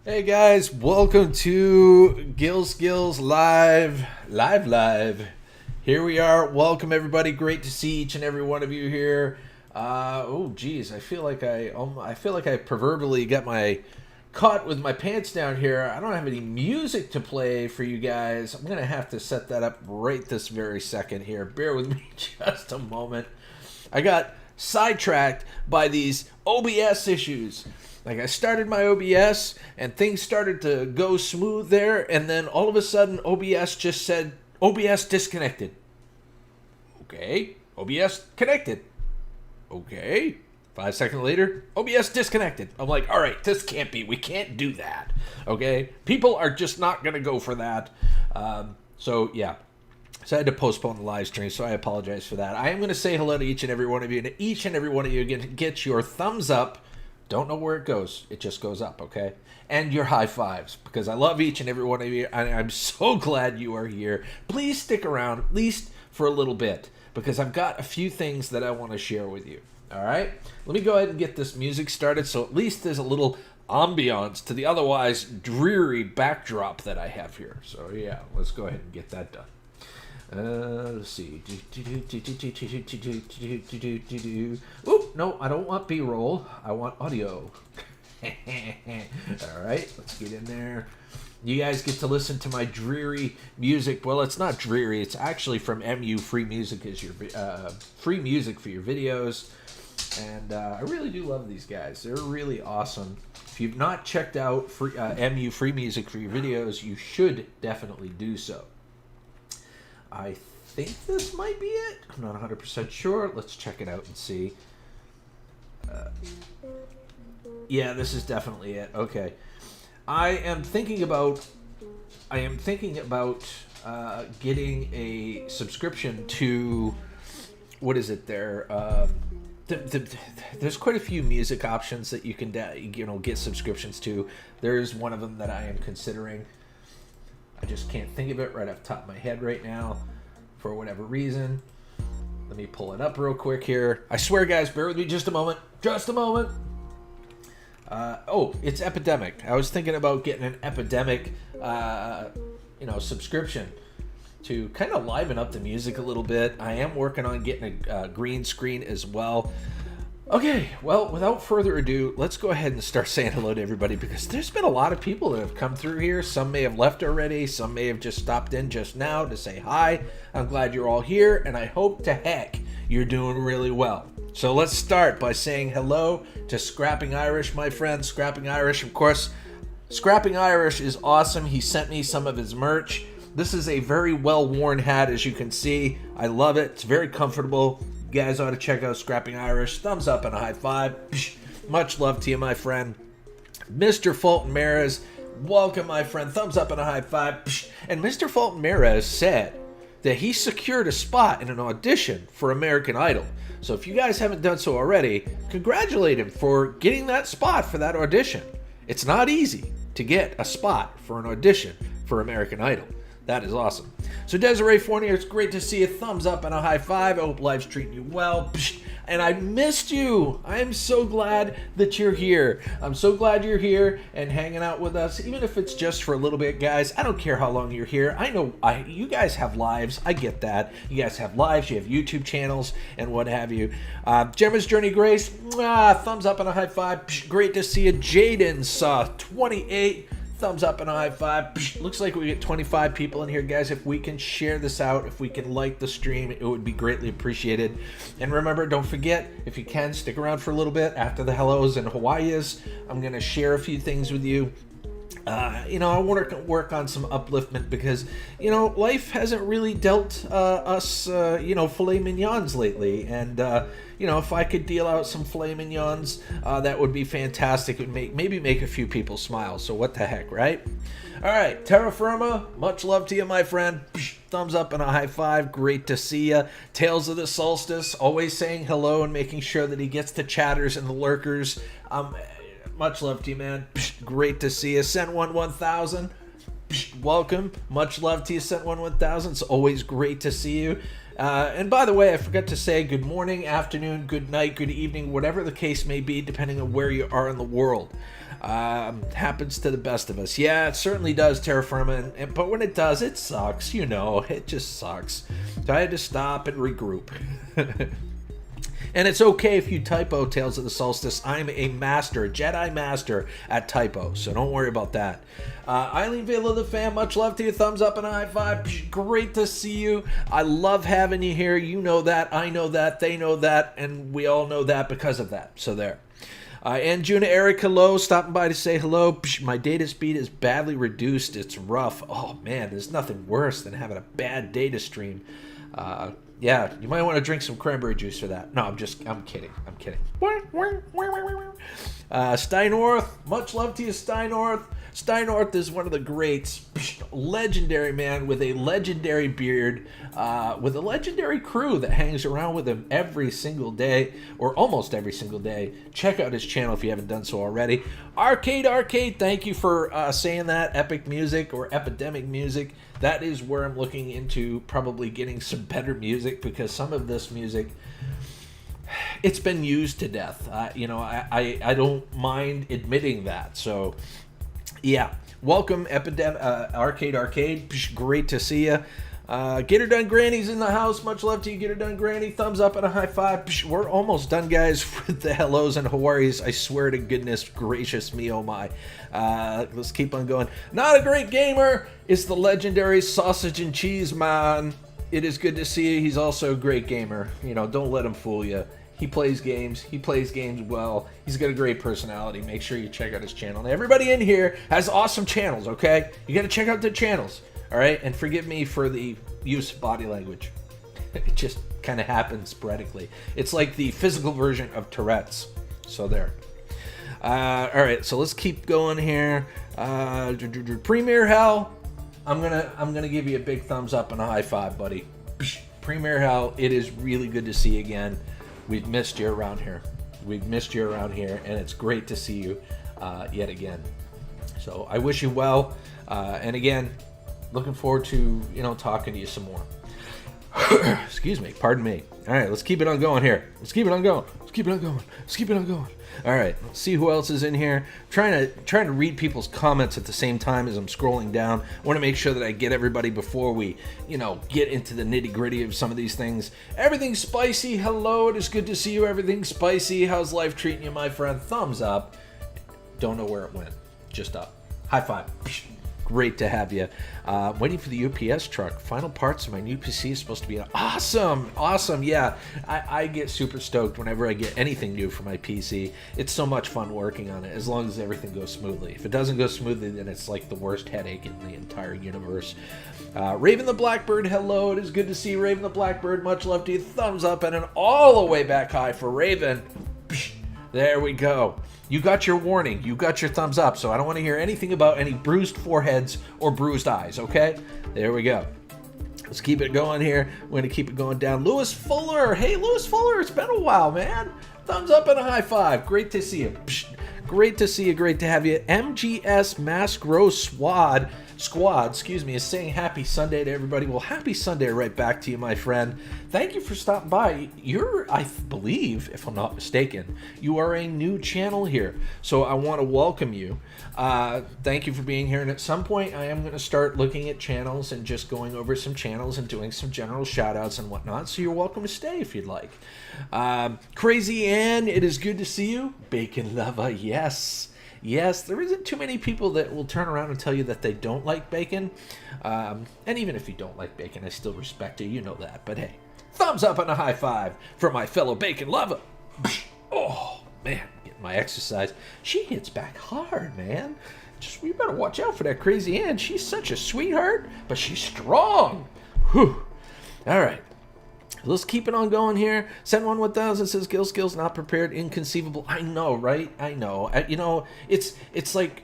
Hey guys, welcome to Skills Live. Here we are. Welcome everybody. Great to see each and every one of you here. Oh geez, I feel like I proverbially got my caught with my pants down here. I don't have any music to play for you guys. I'm gonna have to set that up right this very second here. Bear with me just a moment. I got sidetracked by these OBS issues. Like I started my OBS and things started to go smooth there, and then all of a sudden OBS just said OBS disconnected. Okay, OBS connected. Okay, 5 seconds later, OBS disconnected. I'm like, all right, this can't be. We can't do that. Okay, people are just not gonna go for that. So yeah. So I had to postpone the live stream, so I apologize for that. I am going to say hello to each and every one of you, and each and every one of you get your thumbs up. Don't know where it goes. It just goes up, okay? And your high fives, because I love each and every one of you, and I'm so glad you are here. Please stick around, at least for a little bit, because I've got a few things that I want to share with you, all right? Let me go ahead and get this music started, so at least there's a little ambiance to the otherwise dreary backdrop that I have here. So, yeah, let's go ahead and get that done. Let's see. Oop, no, I don't want B-roll. I want audio. All right, let's get in there. You guys get to listen to my dreary music. Well, it's not dreary. It's actually from MU Free Music is your free music for your videos, and I really do love these guys. They're really awesome. If you've not checked out MU Free Music for your videos, you should definitely do so. I think this might be it. I'm not 100% sure. Let's check it out and see. Yeah, this is definitely it. Okay. I am thinking about getting a subscription to, what is it there? There's quite a few music options that you can get subscriptions to. There's one of them that I am considering. I just can't think of it right off the top of my head right now for whatever reason. Let me pull it up real quick here. I swear, guys, bear with me just a moment. Just a moment. Oh, it's Epidemic. I was thinking about getting an Epidemic, subscription to kind of liven up the music a little bit. I am working on getting a green screen as well. Okay, well, without further ado, let's go ahead and start saying hello to everybody, because there's been a lot of people that have come through here. Some may have left already. Some may have just stopped in just now to say hi. I'm glad you're all here, and I hope to heck you're doing really well. So let's start by saying hello to Scrapping Irish, my friend. Scrapping Irish, of course. Scrapping Irish is awesome. He sent me some of his merch. This is a very well-worn hat, as you can see. I love it. It's very comfortable. You guys ought to check out Scrapping Irish. Thumbs up and a high five. Much love to you, my friend. Mr. Fulton Mares, welcome, my friend. Thumbs up and a high five. And Mr. Fulton Mares said that he secured a spot in an audition for American Idol. So if you guys haven't done so already, congratulate him for getting that spot for that audition. It's not easy to get a spot for an audition for American Idol. That is awesome. So Desiree Fournier, it's great to see you. Thumbs up and a high five. I hope life's treating you well. And I missed you. I am so glad that you're here. I'm so glad you're here and hanging out with us, even if it's just for a little bit, guys. I don't care how long you're here. I know you guys have lives. I get that. You guys have lives. You have YouTube channels and what have you. Gemma's Journey Grace, thumbs up and a high five. Great to see you. Jaden saw 28. Thumbs up and a high five. Looks like we get 25 people in here, guys. If we can share this out, if we can like the stream, it would be greatly appreciated. And remember, don't forget, if you can, stick around for a little bit after the hellos and Hawaii's. I'm going to share a few things with you. I want to work on some upliftment because, life hasn't really dealt us, filet mignons lately. And, if I could deal out some filet mignons, that would be fantastic. It would maybe make a few people smile. So what the heck, right? All right, Terra Firma, much love to you, my friend. Thumbs up and a high five. Great to see you. Tales of the Solstice, always saying hello and making sure that he gets the chatters and the lurkers. Much love to you, man. Great to see you. Sent 1000. Welcome. Much love to you, Sent 1000. It's always great to see you. And by the way, I forgot to say good morning, afternoon, good night, good evening, whatever the case may be, depending on where you are in the world. Happens to the best of us. Yeah, it certainly does, Terra Firma, but when it does, it sucks, you know, it just sucks. So I had to stop and regroup. And it's okay if you typo Tales of the Solstice. I'm a master, a Jedi master at typo, so don't worry about that. Eileen Vela, the fan, much love to you. Thumbs up and a high five. Great to see you. I love having you here. You know that, I know that, they know that, and we all know that because of that. So there. And Juna Eric, hello, stopping by to say hello. My data speed is badly reduced. It's rough. Oh man, there's nothing worse than having a bad data stream. Yeah, you might want to drink some cranberry juice for that. No, I'm kidding. Steinorth, much love to you, Steinorth. Steinorth is one of the greats, legendary man with a legendary beard, with a legendary crew that hangs around with him every single day, or almost every single day. Check out his channel if you haven't done so already. Arcade, thank you for saying that. Epic Music or Epidemic Music. That is where I'm looking into probably getting some better music, because some of this music, it's been used to death. I don't mind admitting that. So, yeah. Welcome, Arcade. Great to see you. Get her done, Granny's in the house. Much love to you, Get her done, Granny. Thumbs up and a high five. We're almost done, guys, with the hellos and Hawaii's. I swear to goodness gracious me, oh my. Let's keep on going. Not a great gamer is the legendary Sausage and Cheese Man. It is good to see you. He's also a great gamer. You know, don't let him fool you. He plays games. He plays games well. He's got a great personality. Make sure you check out his channel. And everybody in here has awesome channels, okay? You got to check out their channels. All right, and forgive me for the use of body language. It just kind of happens sporadically. It's like the physical version of Tourette's. So there. All right, so let's keep going here. Premier Hell, I'm gonna give you a big thumbs up and a high five, buddy. Premier Hell, it is really good to see you again. We've missed you around here. And it's great to see you yet again. So I wish you well, and again, looking forward to, talking to you some more. Excuse me, pardon me. All right, let's keep it on going here. Let's keep it on going. All right, let's see who else is in here. Trying to read people's comments at the same time as I'm scrolling down. I want to make sure that I get everybody before we, get into the nitty-gritty of some of these things. Everything Spicy, hello, it is good to see you. Everything Spicy, how's life treating you, my friend? Thumbs up. Don't know where it went. Just up. High five. Great to have you. Waiting for the UPS truck. Final parts of my new PC is supposed to be awesome. Yeah, I get super stoked whenever I get anything new for my PC. It's so much fun working on it, as long as everything goes smoothly. If it doesn't go smoothly, then it's like the worst headache in the entire universe. Raven the Blackbird, hello. It is good to see you, Raven the Blackbird. Much love to you. Thumbs up and an all the way back high for Raven. There we go. You got your warning. You got your thumbs up. So I don't want to hear anything about any bruised foreheads or bruised eyes, okay? There we go. Let's keep it going here. We're going to keep it going down. Lewis Fuller. Hey, Lewis Fuller. It's been a while, man. Thumbs up and a high five. Great to see you. Great to see you. Great to have you. MGS Mask Row Squad, is saying happy Sunday to everybody. Well, happy Sunday right back to you, my friend. Thank you for stopping by. You're, I believe, if I'm not mistaken, you are a new channel here. So I want to welcome you. Thank you for being here. And at some point, I am going to start looking at channels and just going over some channels and doing some general shout outs and whatnot. So you're welcome to stay if you'd like. Crazy Ann, it is good to see you. Bacon Lover, yes, there isn't too many people that will turn around and tell you that they don't like bacon. And even if you don't like bacon, I still respect you, you know that. But hey, thumbs up and a high five for my fellow bacon lover. Oh, man, getting my exercise. She hits back hard, man. We better watch out for that Crazy Ann. She's such a sweetheart, but she's strong. Whew. All right. Let's keep it on going here. Send 1000 says skills not prepared, inconceivable. I know, right? I know. It's like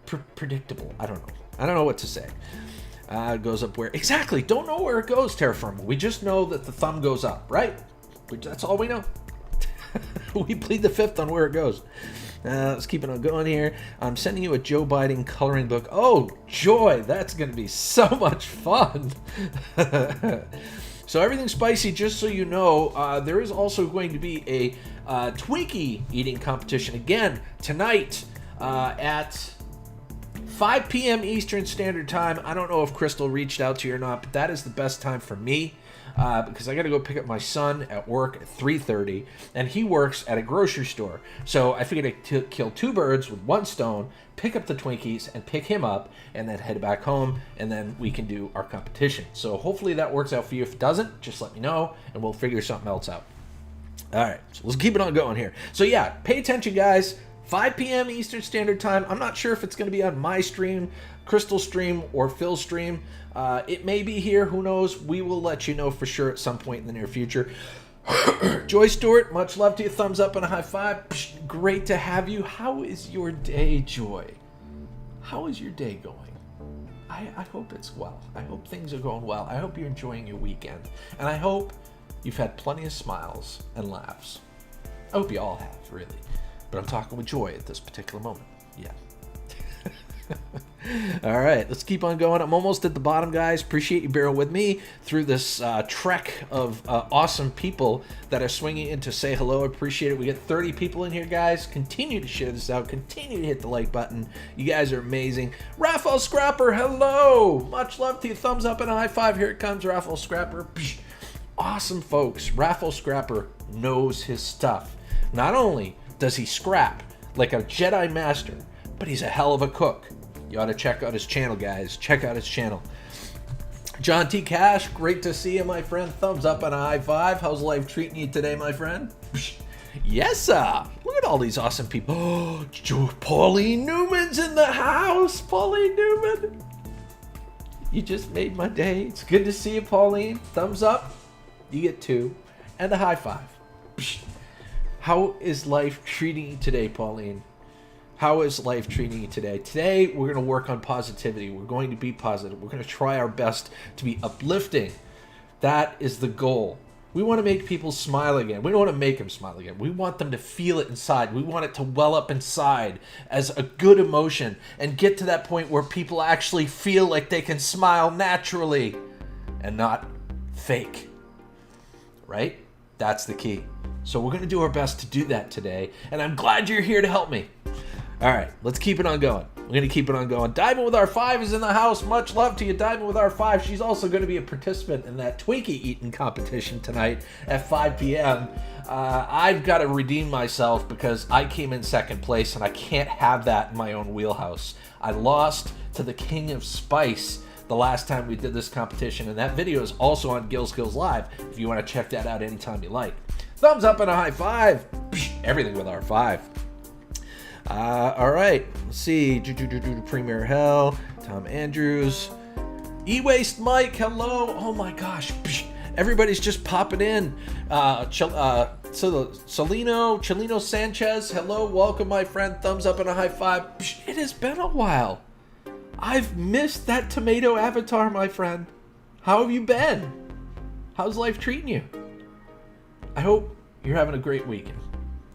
predictable. I don't know what to say. It goes up where exactly? Don't know where it goes, Terraform. We just know that the thumb goes up, right? That's all we know. We plead the fifth on where it goes. Let's keep it on going here. I'm sending you a Joe Biden coloring book. Oh, joy. That's going to be so much fun. So everything spicy, just so you know, there is also going to be a Twinkie eating competition again tonight at 5 p.m. Eastern Standard Time. I don't know if Crystal reached out to you or not, but that is the best time for me because I got to go pick up my son at work at 3:30, and he works at a grocery store. So I figured I'd kill two birds with one stone, pick up the Twinkies and pick him up, and then head back home, and then we can do our competition. So hopefully that works out for you. If it doesn't, just let me know, and we'll figure something else out. All right, so let's keep it on going here. So yeah, pay attention, guys. 5 p.m. Eastern Standard Time. I'm not sure if it's going to be on my stream, Crystal's stream, or Phil's stream. It may be here. Who knows? We will let you know for sure at some point in the near future. Joy Stewart, much love to you. Thumbs up and a high five. Psh, great to have you. How is your day, Joy? How is your day going? I hope it's well. I hope things are going well. I hope you're enjoying your weekend. And I hope you've had plenty of smiles and laughs. I hope you all have, really. But I'm talking with Joy at this particular moment. Yeah. All right, let's keep on going. I'm almost at the bottom, guys. Appreciate you bearing with me through this trek of awesome people that are swinging in to say hello. Appreciate it. We get 30 people in here, guys. Continue to share this out. Continue to hit the like button. You guys are amazing. Raphael Scrapper, hello. Much love to you. Thumbs up and a high five. Here it comes, Raphael Scrapper. Awesome, folks. Raphael Scrapper knows his stuff. Not only does he scrap like a Jedi Master, but he's a hell of a cook. You ought to check out his channel, guys. Check out his channel. John T. Cash, great to see you, my friend. Thumbs up and a high five. How's life treating you today, my friend? Yes, sir. Look at all these awesome people. Oh, Pauline Newman's in the house. Pauline Newman. You just made my day. It's good to see you, Pauline. Thumbs up. You get 2. And a high five. How is life treating you today, Pauline? How is life treating you today? Today, we're going to work on positivity. We're going to be positive. We're going to try our best to be uplifting. That is the goal. We want to make people smile again. We don't want to make them smile again. We want them to feel it inside. We want it to well up inside as a good emotion and get to that point where people actually feel like they can smile naturally and not fake. Right? That's the key. So we're going to do our best to do that today, and I'm glad you're here to help me. All right, let's keep it on going. We're going to keep it on going. Diving with R5 is in the house. Much love to you, Diving with R5. She's also going to be a participant in that Twinkie eating competition tonight at 5 p.m. I've got to redeem myself because I came in second place, and I can't have that in my own wheelhouse. I lost to the King of Spice the last time we did this competition, and that video is also on Gil Skills Live if you want to check that out anytime you like. Thumbs up and a high five. Everything with R5. All right, let's see. Premier Hell, Tom Andrews, E-Waste Mike, hello. Oh my gosh, everybody's just popping in. Chelino Sanchez, hello, welcome, my friend. Thumbs up and a high five. It has been a while. I've missed that tomato avatar, my friend. How have you been? How's life treating you? I hope you're having a great weekend.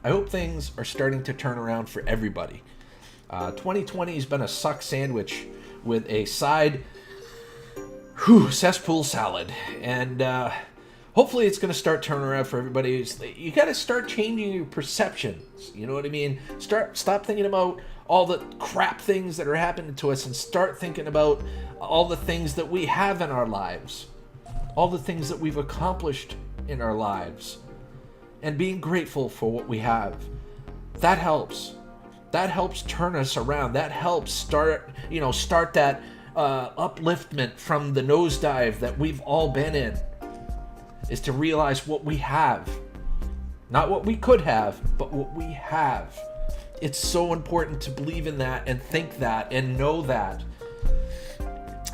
I hope things are starting to turn around for everybody. 2020 has been a suck sandwich with a side cesspool salad. And hopefully it's going to start turning around for everybody. You got to start changing your perceptions. You know what I mean? Stop thinking about all the crap things that are happening to us and start thinking about all the things that we have in our lives. All the things that we've accomplished in our lives. And being grateful for what we have. That helps. That helps turn us around. That helps start that upliftment from the nosedive that we've all been in. Is to realize what we have. Not what we could have, but what we have. It's so important to believe in that and think that and know that.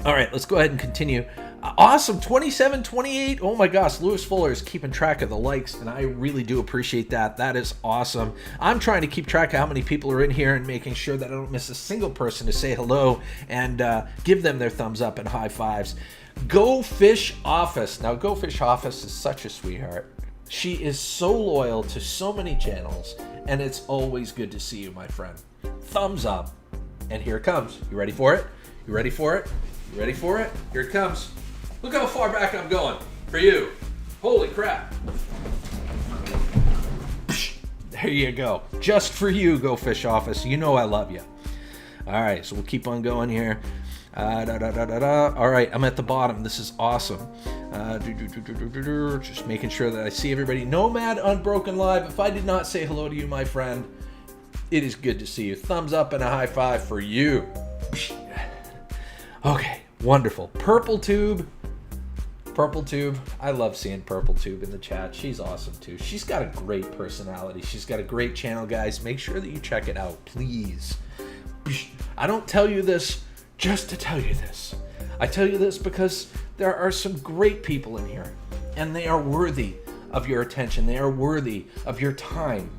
All right, let's go ahead and continue. Awesome, 27, 28. Oh my gosh, Lewis Fuller is keeping track of the likes, and I really do appreciate that. That is awesome. I'm trying to keep track of how many people are in here and making sure that I don't miss a single person to say hello and give them their thumbs up and high fives. Go Fish Office. Now, Go Fish Office is such a sweetheart. She is so loyal to so many channels, and it's always good to see you, my friend. Thumbs up. And here it comes. You ready for it? You ready for it? You ready for it? Here it comes. Look how far back I'm going. For you. Holy crap. There you go. Just for you, Go Fish Office. You know I love you. All right, so we'll keep on going here. All right, I'm at the bottom. This is awesome. Just making sure that I see everybody. Nomad Unbroken Live. If I did not say hello to you, my friend, it is good to see you. Thumbs up and a high five for you. Okay, wonderful. Purple Tube. I love seeing Purple Tube in the chat. She's awesome too. She's got a great personality. She's got a great channel, guys. Make sure that you check it out, please. I don't tell you this just to tell you this. I tell you this because there are some great people in here, and they are worthy of your attention. They are worthy of your time.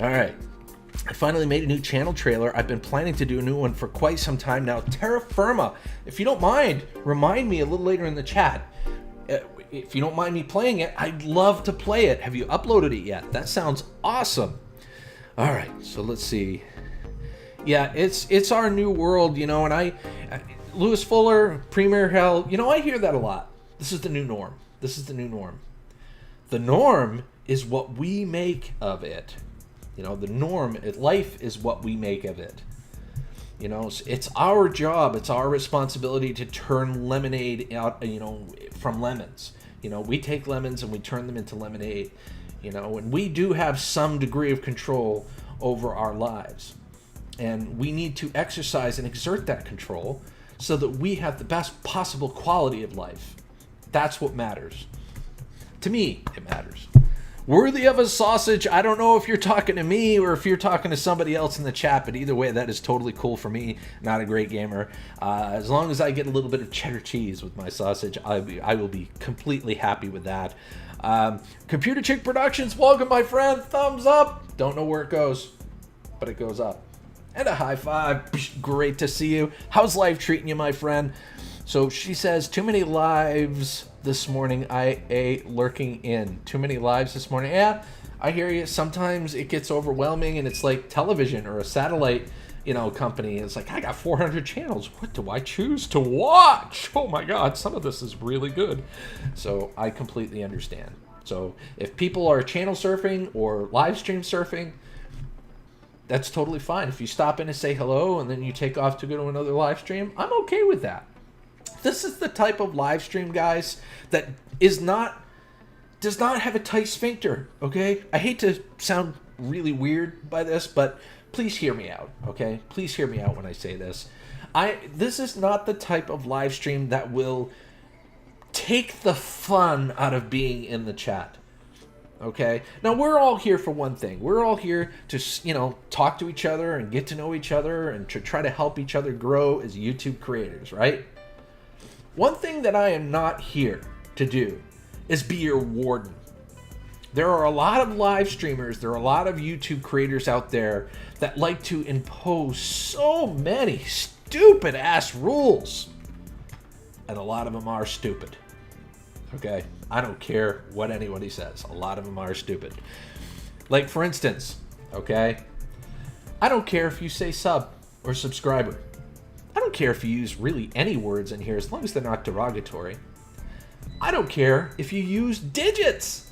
All right. I finally made a new channel trailer. I've been planning to do a new one for quite some time now. Terra Firma, if you don't mind, remind me a little later in the chat. If you don't mind me playing it, I'd love to play it. Have you uploaded it yet? That sounds awesome. All right, so let's see. Yeah, it's our new world, you know, and Lewis Fuller, Premier Hell, you know, I hear that a lot. This is the new norm. This is the new norm. The norm is what we make of it. You know, the norm, life is what we make of it. You know, it's our job, it's our responsibility to turn lemonade out, you know, from lemons. You know, we take lemons and we turn them into lemonade, you know, and we do have some degree of control over our lives. And we need to exercise and exert that control so that we have the best possible quality of life. That's what matters. To me, it matters. Worthy of a sausage. I don't know if you're talking to me or if you're talking to somebody else in the chat, but either way, that is totally cool for me. Not a great gamer. As long as I get a little bit of cheddar cheese with my sausage, I will be completely happy with that. Computer Chick Productions, welcome, my friend. Thumbs up. Don't know where it goes, but it goes up. And a high five. Great to see you. How's life treating you, my friend? So she says, too many lives this morning. I ate lurking in. Too many lives this morning. Yeah, I hear you. Sometimes it gets overwhelming and it's like television or a satellite, you know, company. It's like, I got 400 channels. What do I choose to watch? Oh my God, some of this is really good. So I completely understand. So if people are channel surfing or live stream surfing, that's totally fine. If you stop in and say hello and then you take off to go to another live stream, I'm okay with that. This is the type of live stream, guys, that does not have a tight sphincter, okay? I hate to sound really weird by this, but please hear me out, okay? Please hear me out when I say this. This is not the type of live stream that will take the fun out of being in the chat, okay? Now, we're all here for one thing. We're all here to, you know, talk to each other and get to know each other and to try to help each other grow as YouTube creators, right? One thing that I am not here to do is be your warden. There are a lot of live streamers, there are a lot of YouTube creators out there that like to impose so many stupid ass rules. And a lot of them are stupid. Okay? I don't care what anybody says. A lot of them are stupid. Like, for instance, okay? I don't care if you say sub or subscriber. I don't care if you use really any words in here as long as they're not derogatory. I don't care if you use digits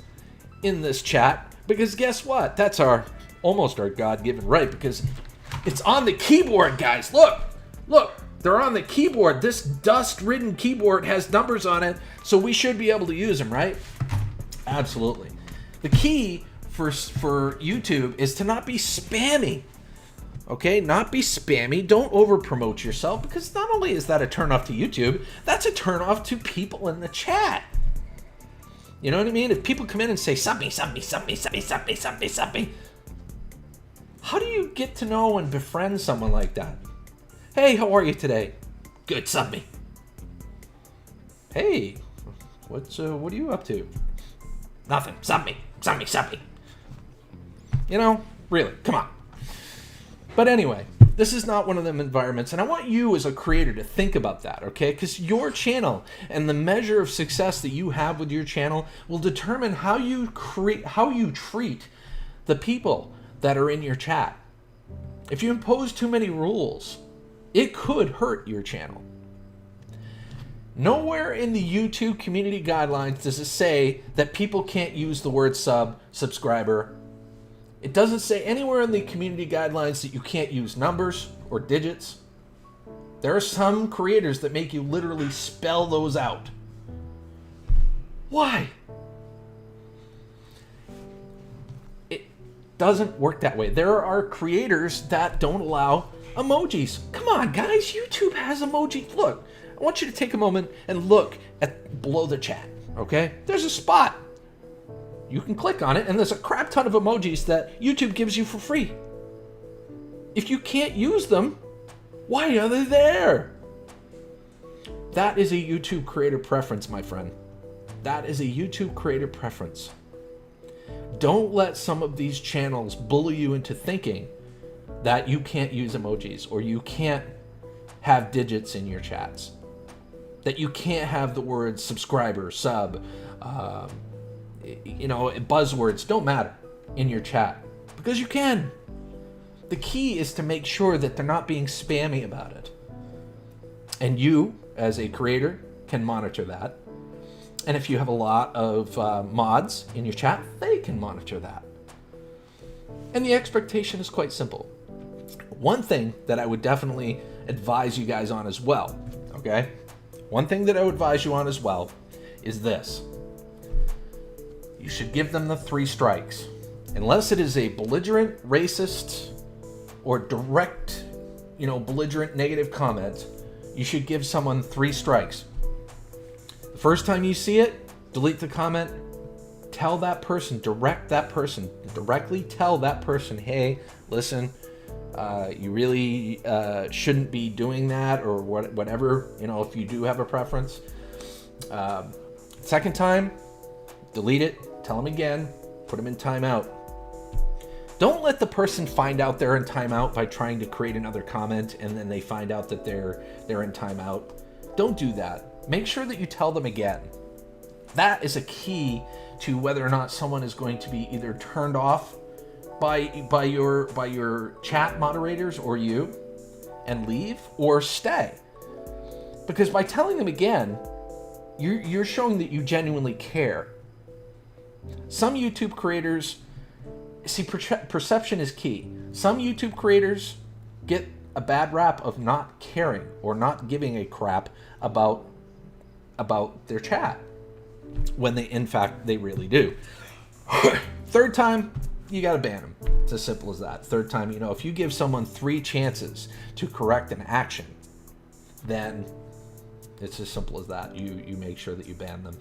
in this chat, because guess what? That's almost our God-given right, because it's on the keyboard, guys. Look, they're on the keyboard. This dust-ridden keyboard has numbers on it, so we should be able to use them, right? Absolutely. The key for YouTube is to not be spammy. Okay, not be spammy. Don't over-promote yourself, because not only is that a turn-off to YouTube, that's a turn-off to people in the chat. You know what I mean? If people come in and say, sub me, how do you get to know and befriend someone like that? Hey, how are you today? Good, sub me. Hey, what are you up to? Nothing, sub me. You know, really, come on. But anyway, this is not one of them environments, and I want you as a creator to think about that, okay? Because your channel and the measure of success that you have with your channel will determine how you treat the people that are in your chat. If you impose too many rules, it could hurt your channel. Nowhere in the YouTube community guidelines does it say that people can't use the word subscriber. It doesn't say anywhere in the community guidelines that you can't use numbers or digits. There are some creators that make you literally spell those out. Why? It doesn't work that way. There are creators that don't allow emojis. Come on, guys. YouTube has emoji. Look, I want you to take a moment and look at below the chat, okay? There's a spot. You can click on it, and there's a crap ton of emojis that YouTube gives you for free. If you can't use them, why are they there? That is a YouTube creator preference, my friend. That is a YouTube creator preference. Don't let some of these channels bully you into thinking that you can't use emojis or you can't have digits in your chats. That you can't have the words subscriber, sub, buzzwords don't matter in your chat, because you can. The key is to make sure that they're not being spammy about it. And you, as a creator, can monitor that. And if you have a lot of mods in your chat, they can monitor that. And the expectation is quite simple. One thing that I would definitely advise you guys on as well, okay? One thing that I would advise you on as well is this. You should give them the 3 strikes. Unless it is a belligerent, racist, or direct, belligerent negative comment, you should give someone 3 strikes. The first time you see it, delete the comment, tell that person, directly tell that person, hey, listen, you really shouldn't be doing that, or whatever, if you do have a preference. Second time, delete it, tell them again, put them in timeout. Don't let the person find out they're in timeout by trying to create another comment and then they find out that they're in timeout. Don't do that. Make sure that you tell them again. That is a key to whether or not someone is going to be either turned off by your chat moderators or you and leave, or stay. Because by telling them again, you're showing that you genuinely care. Some YouTube creators, see, perception is key. Some YouTube creators get a bad rap of not caring or not giving a crap about their chat, when in fact they really do. Third time, you gotta ban them. It's as simple as that. Third time, if you give someone 3 chances to correct an action, then it's as simple as that. You make sure that you ban them.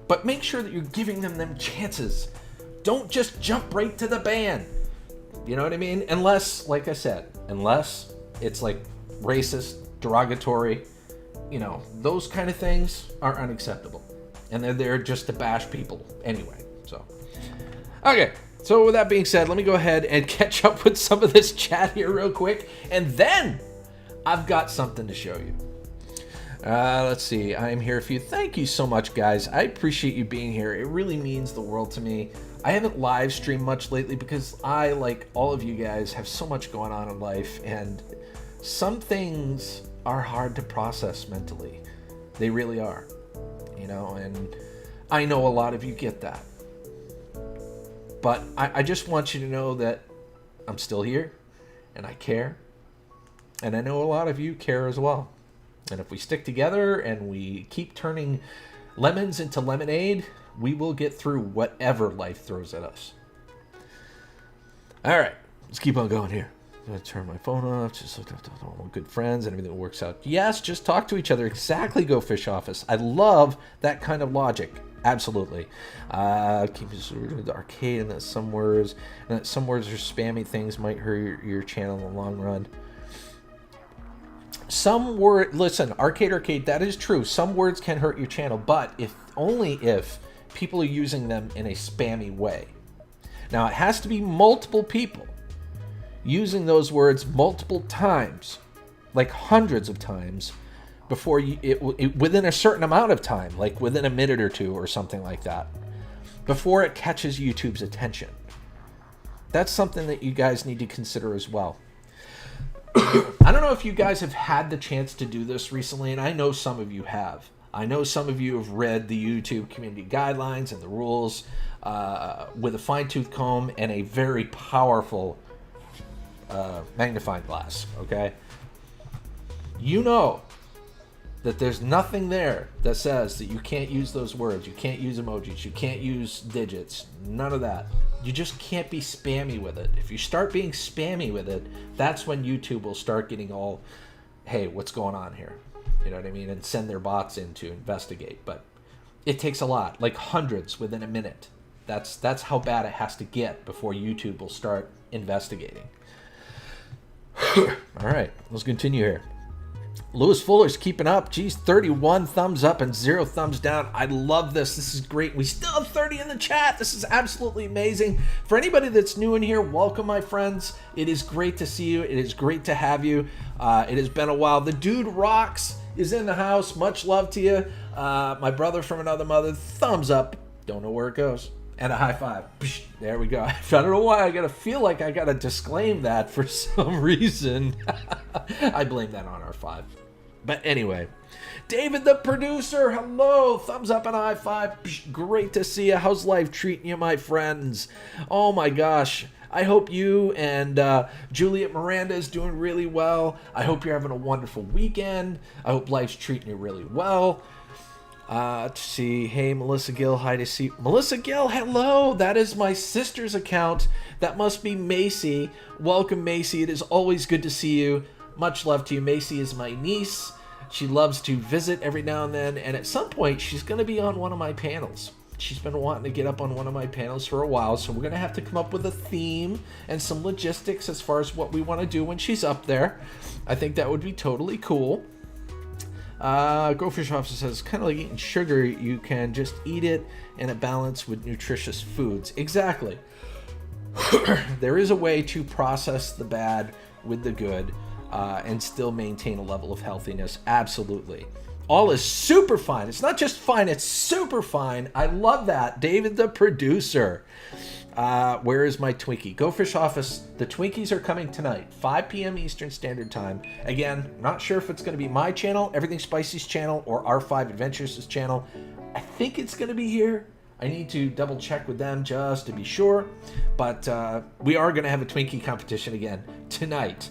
But make sure that you're giving them chances. Don't just jump right to the ban. You know what I mean? Unless, like I said, unless it's like racist, derogatory, those kind of things are unacceptable. And they're there just to bash people anyway. So, okay. So with that being said, let me go ahead and catch up with some of this chat here real quick. And then I've got something to show you. Let's see. I am here for you. Thank you so much, guys. I appreciate you being here. It really means the world to me. I haven't live streamed much lately because I, like all of you guys, have so much going on in life, and some things are hard to process mentally. They really are, and I know a lot of you get that. But I just want you to know that I'm still here, and I care, and I know a lot of you care as well. And if we stick together and we keep turning lemons into lemonade, we will get through whatever life throws at us. All right, let's keep on going here. I'm going to turn my phone off, just look at all my good friends and everything works out. Yes, just talk to each other. Exactly, Go Fish Office. I love that kind of logic. Absolutely. Keep the arcade, and that some words are spammy things might hurt your channel in the long run. Listen, arcade, that is true. Some words can hurt your channel, but only if people are using them in a spammy way. Now, it has to be multiple people using those words multiple times, like hundreds of times, before within a certain amount of time, like within a minute or two or something like that, before it catches YouTube's attention. That's something that you guys need to consider as well. I don't know if you guys have had the chance to do this recently, and I know some of you have. I know some of you have read the YouTube community guidelines and the rules with a fine-tooth comb and a very powerful magnifying glass, okay? You know that there's nothing there that says that you can't use those words, you can't use emojis, you can't use digits, none of that. You just can't be spammy with it. If you start being spammy with it, that's when YouTube will start getting all, hey, what's going on here? You know what I mean? And send their bots in to investigate. But it takes a lot, like hundreds within a minute. That's how bad it has to get before YouTube will start investigating. All right, let's continue here. Lewis Fuller's keeping up. Geez, 31 thumbs up and 0 thumbs down. I love this. This is great. We still have 30 in the chat. This is absolutely amazing. For anybody that's new in here, welcome, my friends. It is great to see you. It is great to have you. It has been a while. The Dude Rocks is in the house. Much love to you. My brother from another mother. Thumbs up. Don't know where it goes. And a high five. There we go. I don't know why I gotta feel like I gotta disclaim that for some reason. I blame that on R5. But anyway, David the producer, hello. Thumbs up and a high five. Great to see you. How's life treating you, my friends? Oh my gosh. I hope you and Juliet Miranda is doing really well. I hope you're having a wonderful weekend. I hope life's treating you really well. To see, hey, Melissa Gill, hi to see. Melissa Gill, hello. That is my sister's account. That must be Macy. Welcome, Macy. It is always good to see you. Much love to you. Macy is my niece. She loves to visit every now and then, and at some point, she's going to be on one of my panels. She's been wanting to get up on one of my panels for a while, so we're going to have to come up with a theme and some logistics as far as what we want to do when she's up there. I think that would be totally cool. Goldfish Officer says, kind of like eating sugar, you can just eat it in a balance with nutritious foods. Exactly. There is a way to process the bad with the good and still maintain a level of healthiness. Absolutely. All is super fine. It's not just fine, it's super fine. I love that. David the producer. Where is my Twinkie? Go Fish Office. The Twinkies are coming tonight, 5 p.m. Eastern Standard Time. Again, not sure if it's going to be my channel, Everything Spicy's channel, or R5 Adventures' channel. I think it's going to be here. I need to double check with them just to be sure. But we are going to have a Twinkie competition again tonight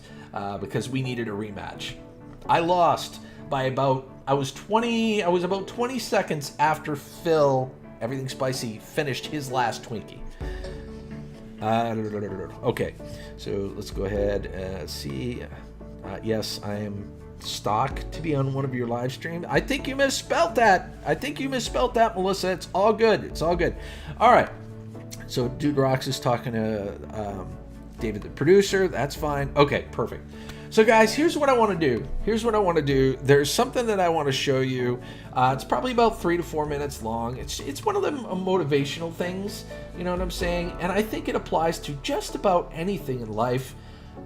because we needed a rematch. I lost by about, I was about 20 seconds after Phil, Everything Spicy, finished his last Twinkie. Okay, so let's go ahead and see. Yes, I am stock to be on one of your live streams. I think you misspelled that. Melissa. It's all good. It's all good. All right. So Dude Rocks is talking to David the producer. That's fine. Okay, perfect. So guys, here's what I want to do. There's something that I want to show you. It's probably about 3 to 4 minutes long. It's one of them motivational things, you know what I'm saying? And I think it applies to just about anything in life.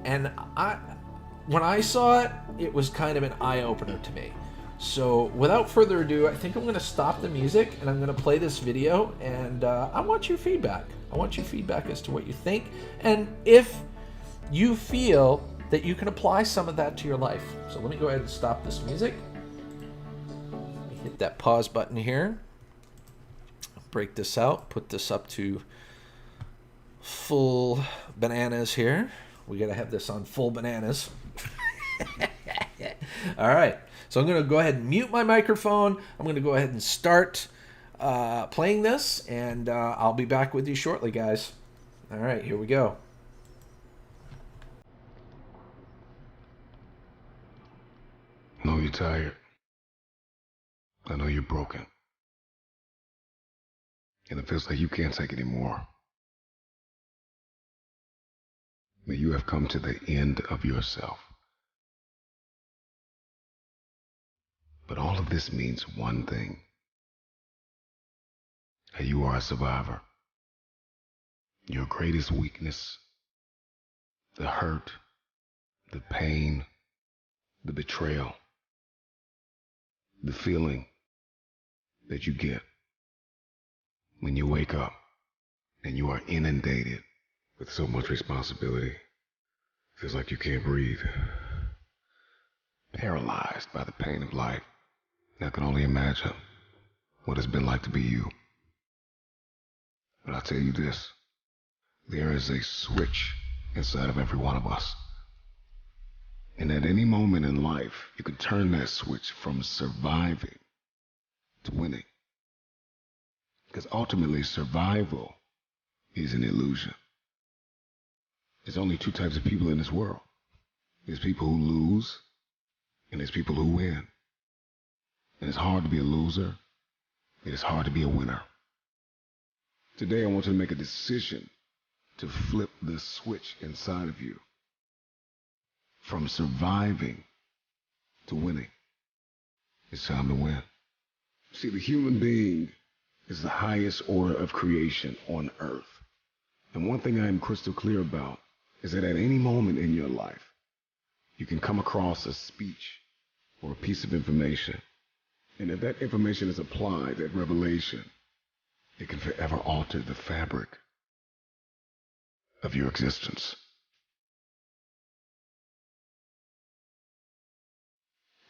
And when I saw it, it was kind of an eye-opener to me. So without further ado, I think I'm going to stop the music and I'm going to play this video. And I want your feedback. I want your feedback as to what you think. And if you feel that you can apply some of that to your life. So let me go ahead and stop this music. Hit that pause button here. Break this out. Put this up to full bananas here. We got to have this on full bananas. All right. So I'm going to go ahead and mute my microphone. I'm going to go ahead and start playing this, and I'll be back with you shortly, guys. All right, here we go. I know you're tired. I know you're broken. And it feels like you can't take any more. That you have come to the end of yourself. But all of this means one thing. That you are a survivor. Your greatest weakness, the hurt, the pain, the betrayal, the feeling that you get when you wake up and you are inundated with so much responsibility. Feels like you can't breathe. paralyzed by the pain of life. And I can only imagine what it's been like to be you. But I'll tell you this, there is a switch inside of every one of us. And at any moment in life, you can turn that switch from surviving to winning. Because ultimately, survival is an illusion. There's only two types of people in this world. There's people who lose, and there's people who win. And it's hard to be a loser. It is hard to be a winner. Today, I want you to make a decision to flip the switch inside of you from surviving to winning. It's time to win. See, the human being is the highest order of creation on earth. And one thing I am crystal clear about is that at any moment in your life, you can come across a speech or a piece of information. And if that information is applied, that revelation, it can forever alter the fabric of your existence.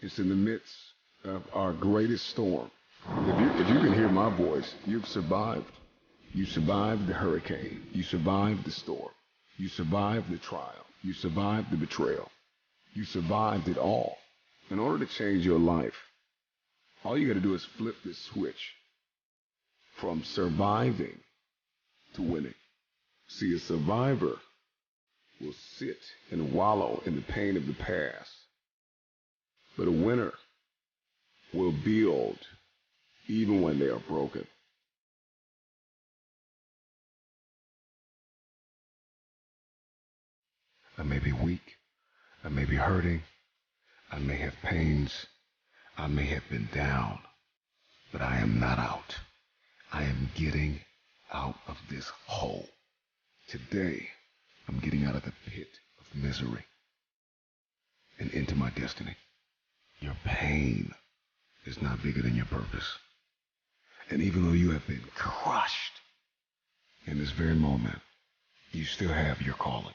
It's in the midst of our greatest storm. If you can hear my voice, you've survived. You survived the hurricane. You survived the storm. You survived the trial. You survived the betrayal. You survived it all. In order to change your life, all you got to do is flip this switch from surviving to winning. See, a survivor will sit and wallow in the pain of the past. But a winner will build even when they are broken. I may be weak. I may be hurting. I may have pains. I may have been down. But I am not out. I am getting out of this hole. Today, I'm getting out of the pit of misery and into my destiny. Your pain is not bigger than your purpose. And even though you have been crushed in this very moment, you still have your calling.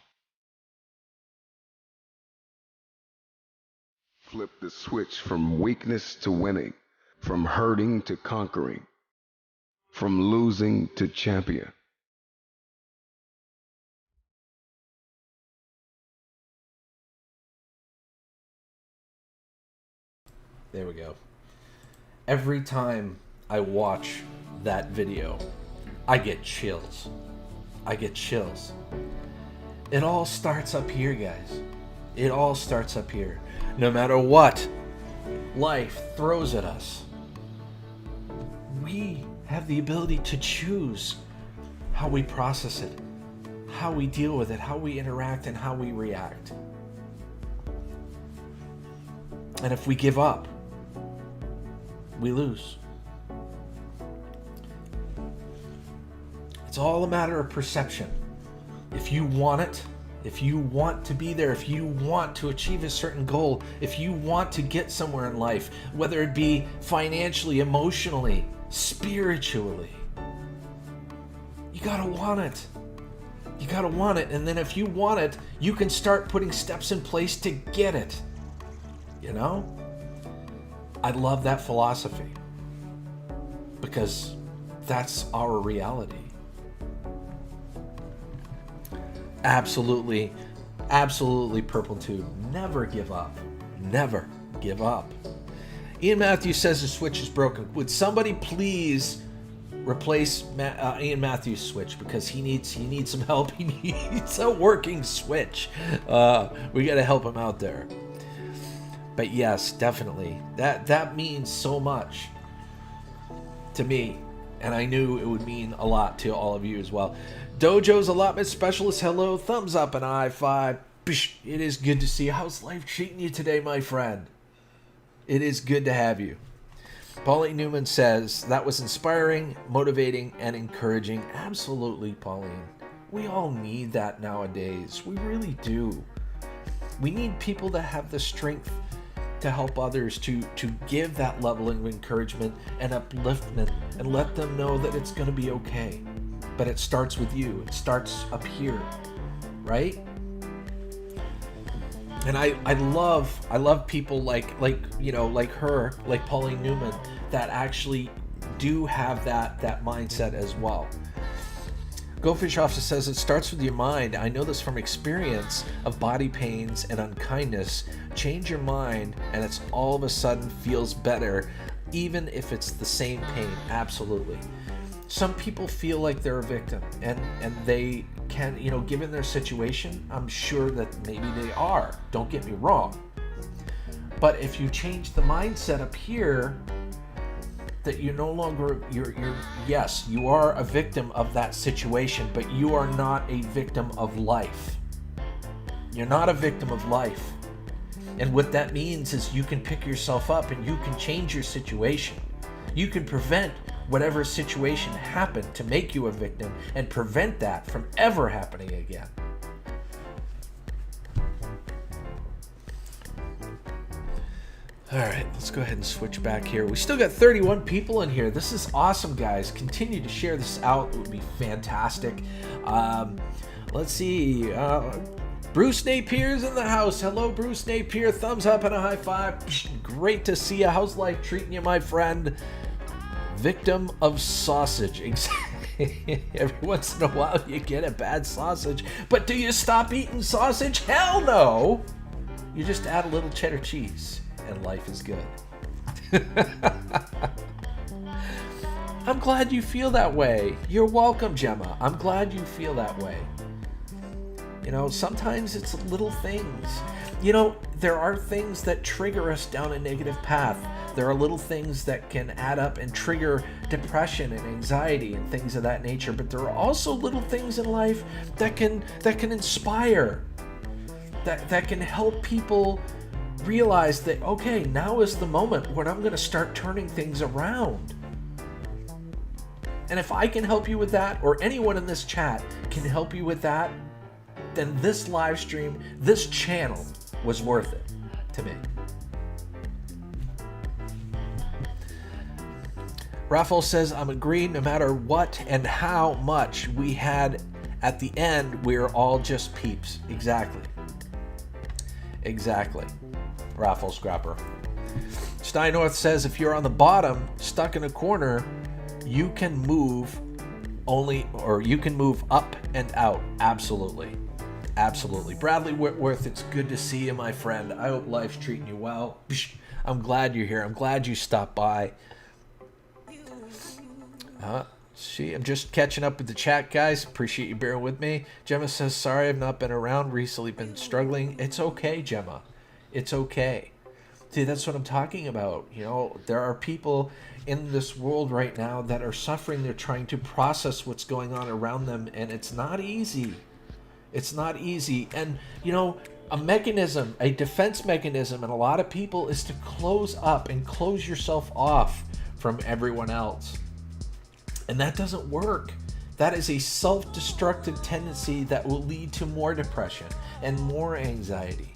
Flip the switch from weakness to winning, from hurting to conquering, from losing to champion. There we go. Every time I watch that video, I get chills. I get chills. It all starts up here, guys. It all starts up here. No matter what life throws at us, we have the ability to choose how we process it, how we deal with it, how we interact, and how we react. And if we give up, we lose. It's all a matter of perception. If you want it, if you want to be there, if you want to achieve a certain goal, if you want to get somewhere in life, whether it be financially, emotionally, spiritually, you gotta want it. You gotta want it. And then if you want it, you can start putting steps in place to get it. You know? I love that philosophy because that's our reality. Absolutely, absolutely, Purple Tube. Never give up. Never give up. Ian Matthews says the switch is broken. Would somebody please replace Ian Matthews' switch because he needs some help. He needs a working switch. We got to help him out there. But yes, definitely. That means so much to me. And I knew it would mean a lot to all of you as well. Dojo's Allotment Specialist, hello. Thumbs up and high five. It is good to see you. How's life treating you today, my friend? It is good to have you. Pauline Newman says, that was inspiring, motivating, and encouraging. Absolutely, Pauline. We all need that nowadays. We really do. We need people that have the strength to help others, to give that level of encouragement and upliftment and let them know that it's going to be okay. But it starts with you. It starts up here, right? And I love people like like her, like Pauline Newman, that actually do have that mindset as well. Goldfish Officer says it starts with your mind. I know this from experience of body pains and unkindness. Change your mind and it's all of a sudden feels better, even if it's the same pain. Absolutely. Some people feel like they're a victim, and they can, given their situation, I'm sure that maybe they are. Don't get me wrong. But if you change the mindset up here, that you're no longer, yes, you are a victim of that situation, but you are not a victim of life. You're not a victim of life. And what that means is you can pick yourself up and you can change your situation. You can prevent whatever situation happened to make you a victim and prevent that from ever happening again. All right, let's go ahead and switch back here. We still got 31 people in here. This is awesome, guys. Continue to share this out. It would be fantastic. Let's see. Bruce Napier's in the house. Hello, Bruce Napier. Thumbs up and a high five. Great to see you. How's life treating you, my friend? Victim of sausage. Exactly. Every once in a while you get a bad sausage. But do you stop eating sausage? Hell no. You just add a little cheddar cheese and life is good. I'm glad you feel that way. You're welcome, Gemma. I'm glad you feel that way. Sometimes it's little things. There are things that trigger us down a negative path. There are little things that can add up and trigger depression and anxiety and things of that nature. But there are also little things in life that can inspire, that can help people realize that, okay, now is the moment when I'm going to start turning things around. And if I can help you with that, or anyone in this chat can help you with that, then this live stream, this channel was worth it to me. Raphael says, I'm agreed, no matter what and how much we had at the end, we're all just peeps. Exactly. Raphael Scrapper. Steinnorth says, if you're on the bottom, stuck in a corner, you can move up and out. Absolutely. Bradley Whitworth, it's good to see you, my friend. I hope life's treating you well. I'm glad you're here. I'm glad you stopped by. I'm just catching up with the chat, guys. Appreciate you bearing with me. Gemma says, sorry I've not been around recently, been struggling. It's okay, Gemma. It's okay. See, that's what I'm talking about. There are people in this world right now that are suffering. They're trying to process what's going on around them, and it's not easy. And, a defense mechanism in a lot of people is to close up and close yourself off from everyone else. And that doesn't work. That is a self-destructive tendency that will lead to more depression and more anxiety.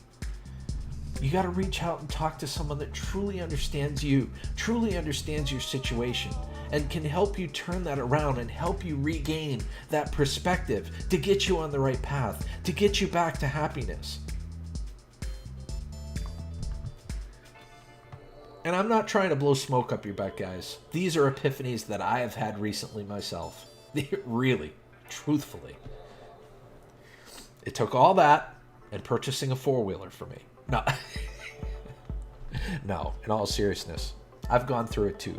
You got to reach out and talk to someone that truly understands you, truly understands your situation, and can help you turn that around and help you regain that perspective to get you on the right path, to get you back to happiness. And I'm not trying to blow smoke up your butt, guys. These are epiphanies that I have had recently myself. Really, truthfully. It took all that and purchasing a four-wheeler for me. No. No, in all seriousness, I've gone through it too.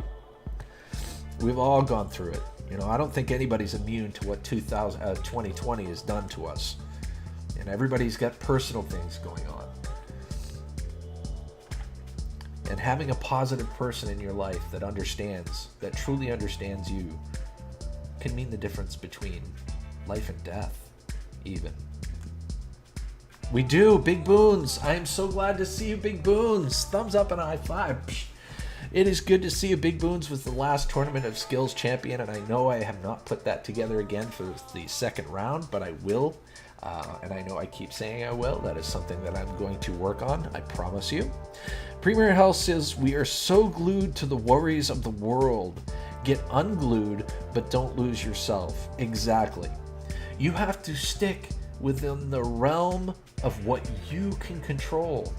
We've all gone through it. I don't think anybody's immune to what 2020 has done to us. And everybody's got personal things going on. And having a positive person in your life that truly understands you, can mean the difference between life and death, even. We do. Big Boons. I am so glad to see you, Big Boons. Thumbs up and a high five. It is good to see you. Big Boons was the last Tournament of Skills champion, and I know I have not put that together again for the second round, but I will. And I know I keep saying I will. That is something that I'm going to work on. I promise you. Premier Health says, we are so glued to the worries of the world. Get unglued, but don't lose yourself. Exactly. You have to stick within the realm of what you can control.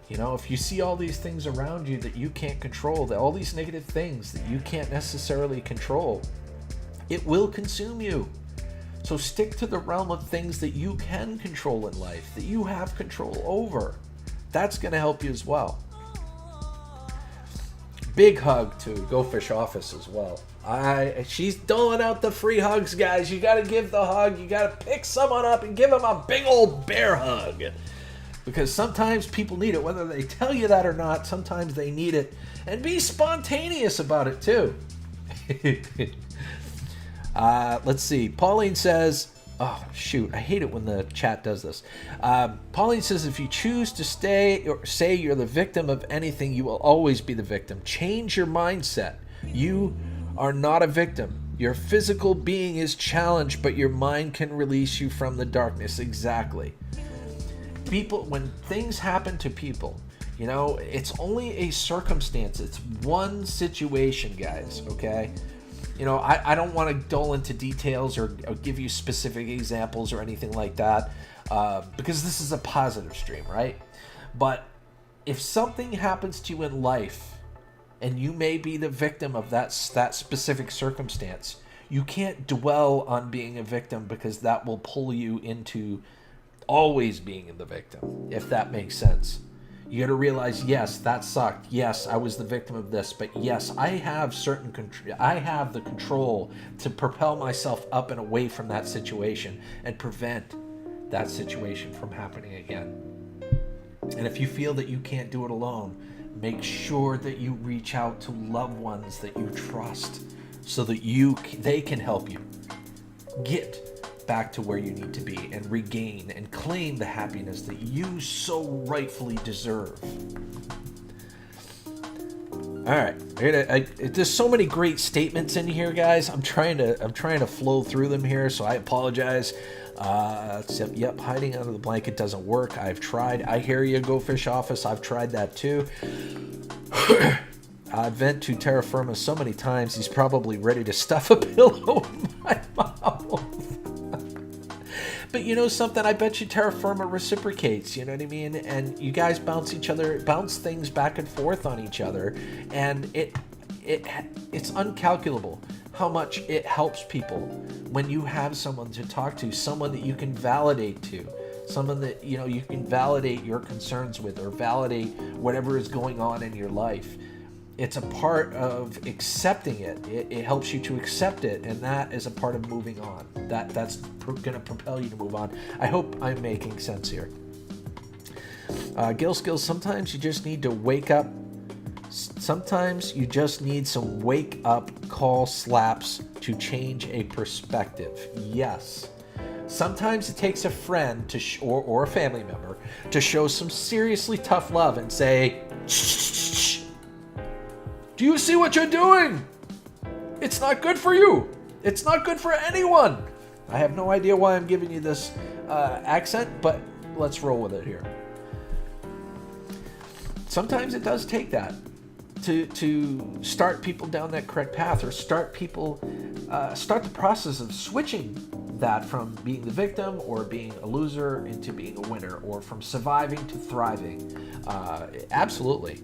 You know, if you see all these things around you that you can't control, that all these negative things that you can't necessarily control, it will consume you. So stick to the realm of things that you can control in life, that you have control over. That's going to help you as well. Big hug to Go Fish Office as well. She's doling out the free hugs, guys. You got to give the hug. You got to pick someone up and give them a big old bear hug. Because sometimes people need it, whether they tell you that or not. Sometimes they need it. And be spontaneous about it, too. Let's see. Pauline says, oh, shoot. I hate it when the chat does this. Pauline says, if you choose to stay or say you're the victim of anything, you will always be the victim. Change your mindset. You are not a victim. Your physical being is challenged, but your mind can release you from the darkness. Exactly. People, when things happen to people, you know, it's only a circumstance. It's one situation, guys, okay? You know, I don't want to dole into details or give you specific examples or anything like that, because this is a positive stream, right? But if something happens to you in life and you may be the victim of that specific circumstance, you can't dwell on being a victim, because that will pull you into always being the victim, if that makes sense. You got to realize, yes, that sucked. Yes, I was the victim of this, but yes, I have the control to propel myself up and away from that situation and prevent that situation from happening again. And if you feel that you can't do it alone, make sure that you reach out to loved ones that you trust, so that they can help you get back to where you need to be and regain and claim the happiness that you so rightfully deserve. All right, there's so many great statements in here, guys. I'm trying to flow through them here, so I apologize. Yep, hiding under the blanket doesn't work. I've tried. I hear you, Go Fish Office. I've tried that too. I vent to Terra Firma so many times, he's probably ready to stuff a pillow in my mouth. But you know something? I bet you Terra Firma reciprocates, you know what I mean? And you guys bounce things back and forth on each other, and it's uncalculable how much it helps people when you have someone to talk to, someone that you can validate to, someone that, you know, you can validate your concerns with, or validate whatever is going on in your life. It's a part of accepting it. It helps you to accept it, and that is a part of moving on. That's going to propel you to move on. I hope I'm making sense here. Gil Skills, sometimes you just need to wake up. Sometimes you just need some wake-up call slaps to change a perspective. Yes. Sometimes it takes a friend or a family member to show some seriously tough love and say, shh. Do you see what you're doing? It's not good for you. It's not good for anyone. I have no idea why I'm giving you this accent, but let's roll with it here. Sometimes it does take that to start people down that correct path, or start the process of switching that from being the victim or being a loser into being a winner, or from surviving to thriving. Absolutely.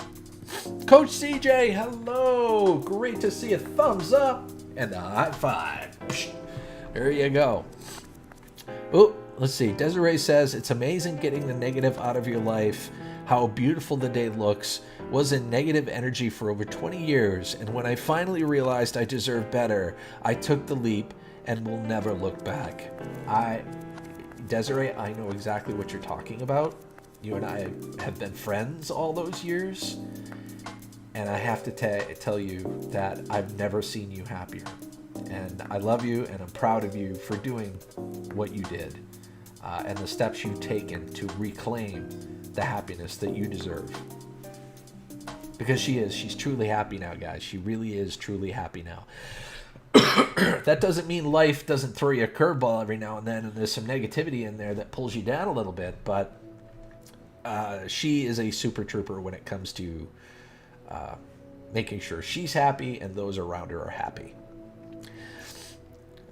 Coach CJ, hello. Great to see a thumbs up and a high five. There you go. Oh, let's see. Desiree says, it's amazing getting the negative out of your life. How beautiful the day looks. Was in negative energy for over 20 years, and when I finally realized I deserved better, I took the leap and will never look back. Desiree, I know exactly what you're talking about. You and I have been friends all those years, and I have to tell you that I've never seen you happier. And I love you, and I'm proud of you for doing what you did, and the steps you've taken to reclaim the happiness that you deserve. Because she's truly happy now, guys. She really is truly happy now. That doesn't mean life doesn't throw you a curveball every now and then, and there's some negativity in there that pulls you down a little bit, but she is a super trooper when it comes to making sure she's happy and those around her are happy.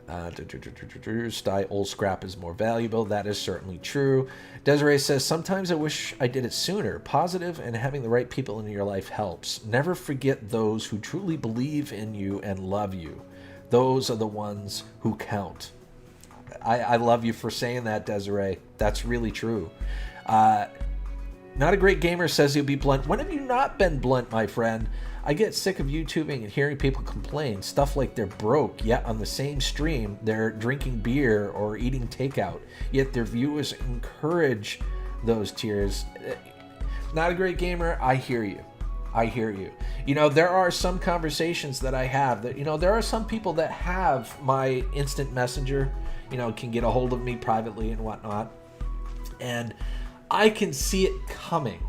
Old scrap is more valuable. That is certainly true. Desiree says, sometimes I wish I did it sooner. Positive and having the right people in your life helps. Never forget those who truly believe in you and love you. Those are the ones who count. I love you for saying that, Desiree. That's really true. Not a Great Gamer says he'll be blunt. When have you not been blunt, my friend? I get sick of YouTubing and hearing people complain. Stuff like they're broke, yet on the same stream, they're drinking beer or eating takeout. Yet their viewers encourage those tiers. Not a Great Gamer, I hear you. I hear you. You know, there are some conversations that I have that, you know, there are some people that have my instant messenger, you know, can get a hold of me privately and whatnot. And I can see it coming.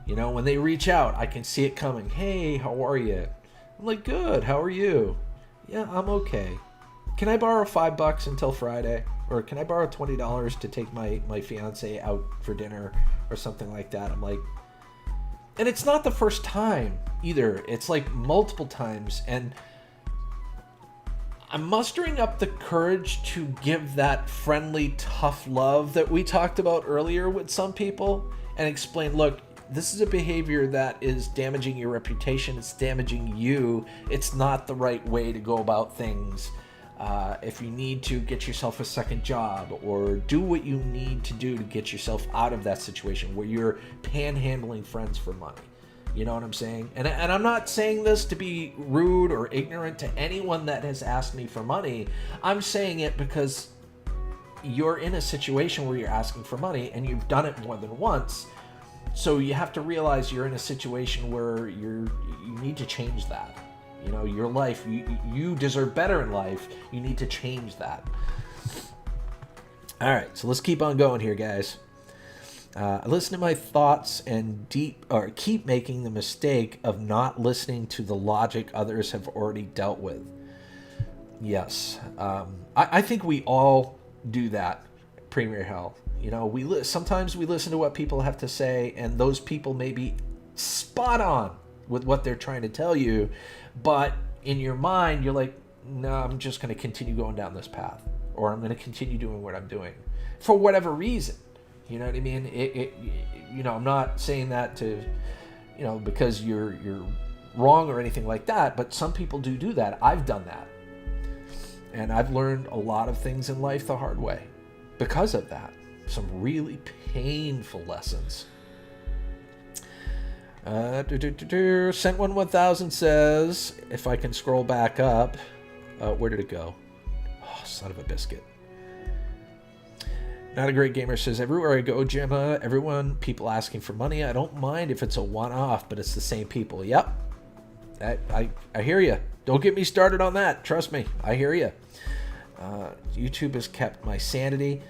You know, when they reach out, I can see it coming. Hey, how are you? I'm like, good. How are you? Yeah, I'm okay. Can I borrow $5 until Friday? Or can I borrow $20 to take my fiance out for dinner or something like that? I'm like, and it's not the first time either. It's like multiple times. And I'm mustering up the courage to give that friendly, tough love that we talked about earlier with some people and explain, look, this is a behavior that is damaging your reputation. It's damaging you. It's not the right way to go about things. If you need to get yourself a second job or do what you need to do to get yourself out of that situation where you're panhandling friends for money. You know what I'm saying? And I'm not saying this to be rude or ignorant to anyone that has asked me for money. I'm saying it because you're in a situation where you're asking for money and you've done it more than once. So you have to realize you're in a situation where you need to change that. You know, your life, you deserve better in life. You need to change that. All right, so let's keep on going here, guys. I listen to my thoughts and keep making the mistake of not listening to the logic others have already dealt with. Yes, I think we all do that. Premier Hell. You know, sometimes we listen to what people have to say, and those people may be spot on with what they're trying to tell you, but in your mind, you're like, no, I'm just going to continue going down this path, or I'm going to continue doing what I'm doing for whatever reason. You know what I mean? You know, I'm not saying that to, you know, because you're wrong or anything like that, but some people do that. I've done that, and I've learned a lot of things in life the hard way because of that. Some really painful lessons. Sent 1000 says, if I can scroll back up, where did it go? Oh, son of a biscuit. Not a Great Gamer says, everywhere I go, Gemma, people asking for money. I don't mind if it's a one-off, but it's the same people. Yep. I hear you. Don't get me started on that. Trust me. I hear you. YouTube has kept my sanity.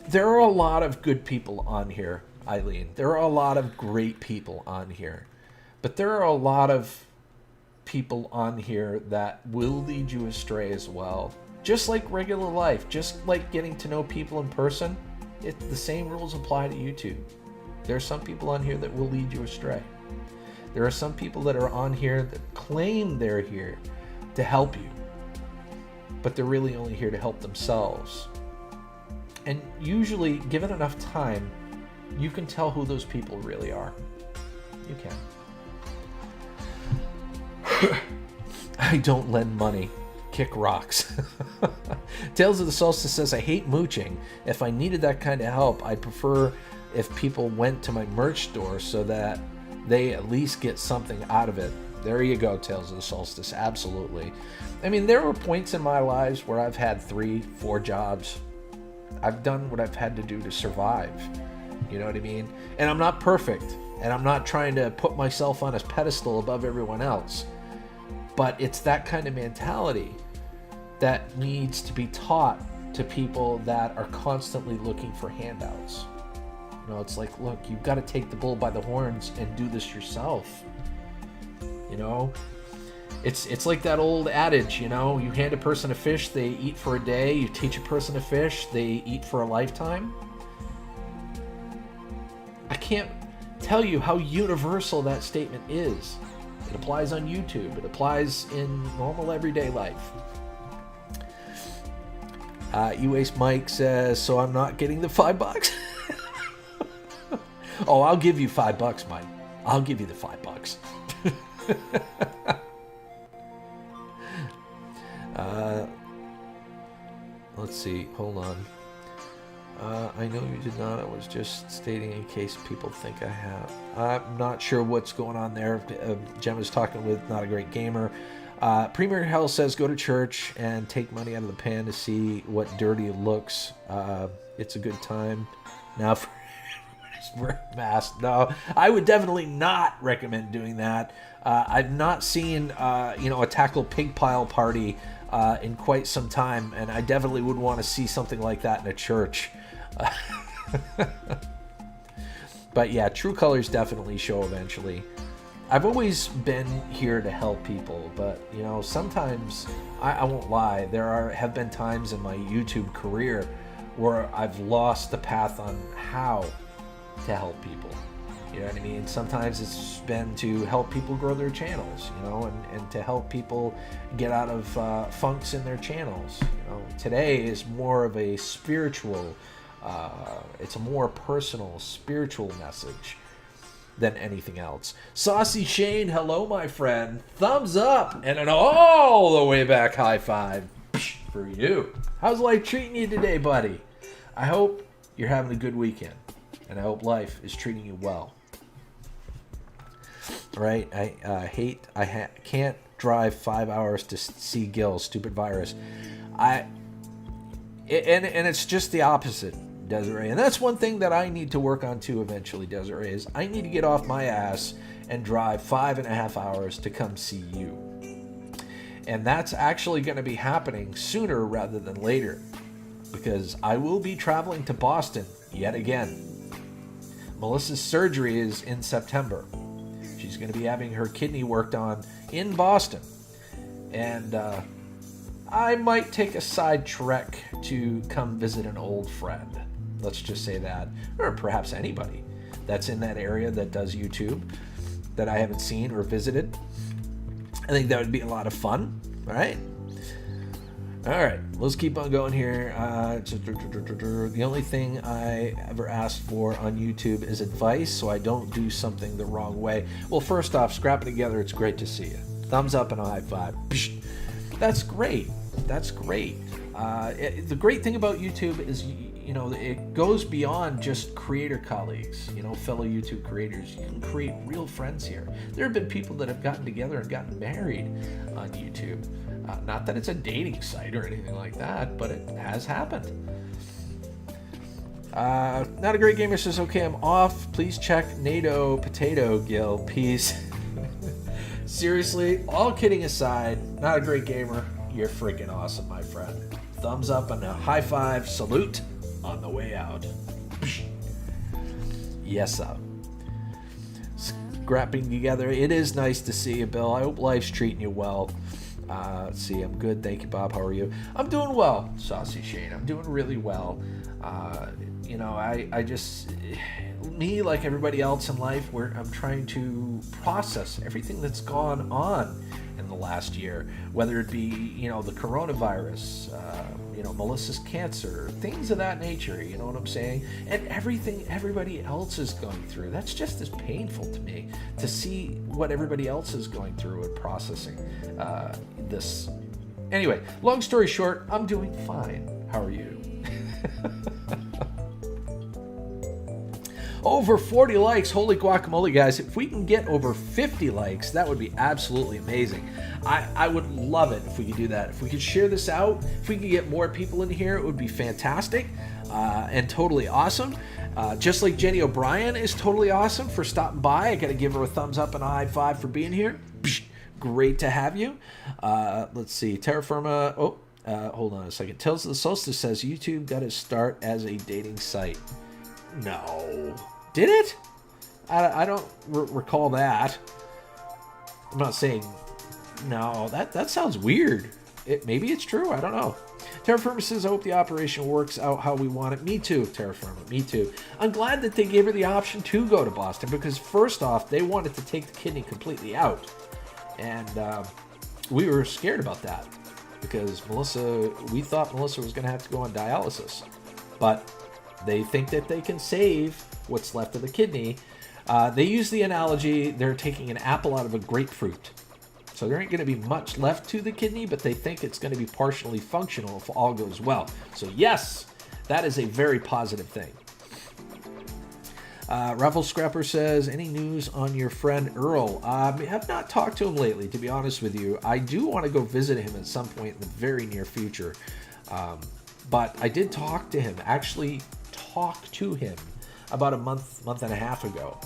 There are a lot of good people on here, Eileen. There are a lot of great people on here. But there are a lot of people on here that will lead you astray as well. Just like regular life, just like getting to know people in person, the same rules apply to YouTube. There are some people on here that will lead you astray. There are some people that are on here that claim they're here to help you, but they're really only here to help themselves. And usually, given enough time, you can tell who those people really are. You can. I don't lend money. Kick rocks. Tales of the Solstice says, I hate mooching. If I needed that kind of help, I'd prefer if people went to my merch store so that they at least get something out of it. There you go, Tales of the Solstice. Absolutely. I mean, there were points in my lives where I've had 3-4 jobs. I've done what I've had to do to survive. You know what I mean? And I'm not perfect. And I'm not trying to put myself on a pedestal above everyone else. But it's that kind of mentality that needs to be taught to people that are constantly looking for handouts. You know, it's like, look, you've got to take the bull by the horns and do this yourself. You know? It's like that old adage, you know, you hand a person a fish, they eat for a day. You teach a person to fish, they eat for a lifetime. I can't tell you how universal that statement is. It applies on YouTube. It applies in normal everyday life. E-Waste Mike says, so I'm not getting the $5? Oh, I'll give you $5, Mike. I'll give you the $5. Let's see. Hold on. I know you did not. I was just stating in case people think I have. I'm not sure what's going on there. Gemma's talking with Not a Great Gamer. Premier Hell says go to church and take money out of the pan to see what dirty looks. It's a good time. Now for wear a mask. No, I would definitely not recommend doing that. I've not seen a tackle pig pile party in quite some time, and I definitely would want to see something like that in a church. But yeah, true colors definitely show eventually. I've always been here to help people, but sometimes I won't lie. There have been times in my YouTube career where I've lost the path on how to help people. You know what I mean? Sometimes it's been to help people grow their channels, and to help people get out of funks in their channels. Today is more of a spiritual, it's a more personal, spiritual message than anything else. Saucy Shane, hello, my friend. Thumbs up and an all the way back high five for you. How's life treating you today, buddy? I hope you're having a good weekend, and I hope life is treating you well. Right? I can't drive 5 hours to see Gil. Stupid virus. And it's just the opposite, Desiree. And that's one thing that I need to work on too eventually, Desiree, is I need to get off my ass and drive 5.5 hours to come see you. And that's actually going to be happening sooner rather than later, because I will be traveling to Boston yet again. Melissa's surgery is in September. She's going to be having her kidney worked on in Boston. And I might take a side trek to come visit an old friend. Let's just say that. Or perhaps anybody that's in that area that does YouTube that I haven't seen or visited. I think that would be a lot of fun, right? All right, let's keep on going here. The only thing I ever asked for on YouTube is advice so I don't do something the wrong way. Well, first off, scrap it together. It's great to see you. Thumbs up and a high five. That's great. That's great. The great thing about YouTube is, it goes beyond just creator colleagues, fellow YouTube creators. You can create real friends here. There have been people that have gotten together and gotten married on YouTube. Not that it's a dating site or anything like that, but it has happened. Not a Great Gamer says, okay, I'm off. Please check NATO Potato Gil. Peace. Seriously, all kidding aside, Not a Great Gamer, you're freaking awesome, my friend. Thumbs up and a high five salute on the way out. Yes, sir. Scrapping together. It is nice to see you, Bill. I hope life's treating you well. Let's see, I'm good. Thank you, Bob. How are you? I'm doing well, Saucy Shane. I'm doing really well. I just, me, like everybody else in life, I'm trying to process everything that's gone on in the last year, whether it be, the coronavirus, Melissa's cancer, things of that nature, you know what I'm saying? And everything everybody else is going through. That's just as painful to me to see what everybody else is going through and processing this. Anyway, long story short, I'm doing fine. How are you? Over 40 likes. Holy guacamole, guys. If we can get over 50 likes, that would be absolutely amazing. I would love it if we could do that. If we could share this out, if we could get more people in here, it would be fantastic and totally awesome. Just like Jenny O'Brien is totally awesome for stopping by. I got to give her a thumbs up and a high five for being here. Great to have you. Let's see. Terra Firma. Hold on a second. Tales of the Solstice says YouTube got its start as a dating site. No. Did it? I don't recall that. I'm not saying no. That sounds weird. Maybe it's true. I don't know. Terra Firma says, I hope the operation works out how we want it. Me too, Terra Firma. Me too. I'm glad that they gave her the option to go to Boston because first off, they wanted to take the kidney completely out. And we were scared about that. because we thought Melissa was going to have to go on dialysis. But they think that they can save what's left of the kidney. They use the analogy, they're taking an apple out of a grapefruit. So there ain't going to be much left to the kidney, but they think it's going to be partially functional if all goes well. So yes, that is a very positive thing. Raffle Scrapper says, any news on your friend Earl? I have not talked to him lately, to be honest with you. I do want to go visit him at some point in the very near future. But I did talk to him, about a month and a half ago.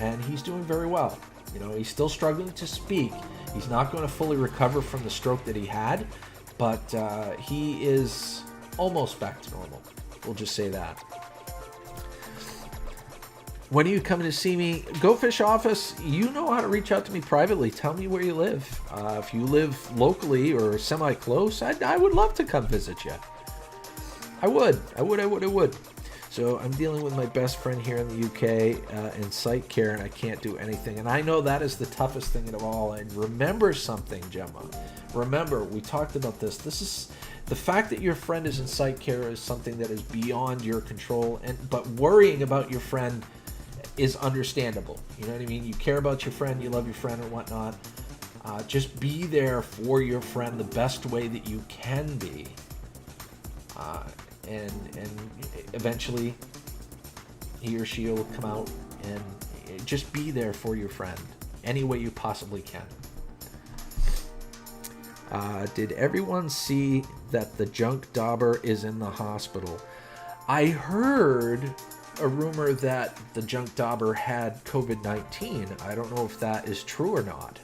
And he's doing very well. You know, he's still struggling to speak. He's not going to fully recover from the stroke that he had, but he is almost back to normal. We'll just say that. When are you coming to see me? Go Fish Office, you know how to reach out to me privately. Tell me where you live. If you live locally or semi-close, I would love to come visit you. I would. So I'm dealing with my best friend here in the UK in sight care, and I can't do anything. And I know that is the toughest thing of all. And remember something, Gemma. Remember, we talked about this. This is the fact that your friend is in sight care is something that is beyond your control. But worrying about your friend is understandable. You know what I mean? You care about your friend, you love your friend or whatnot. Just be there for your friend the best way that you can be. And eventually he or she will come out, and just be there for your friend any way you possibly can. Did everyone see that the junk dauber is in the hospital? I heard a rumor that the junk dauber had COVID-19. I don't know if that is true or not.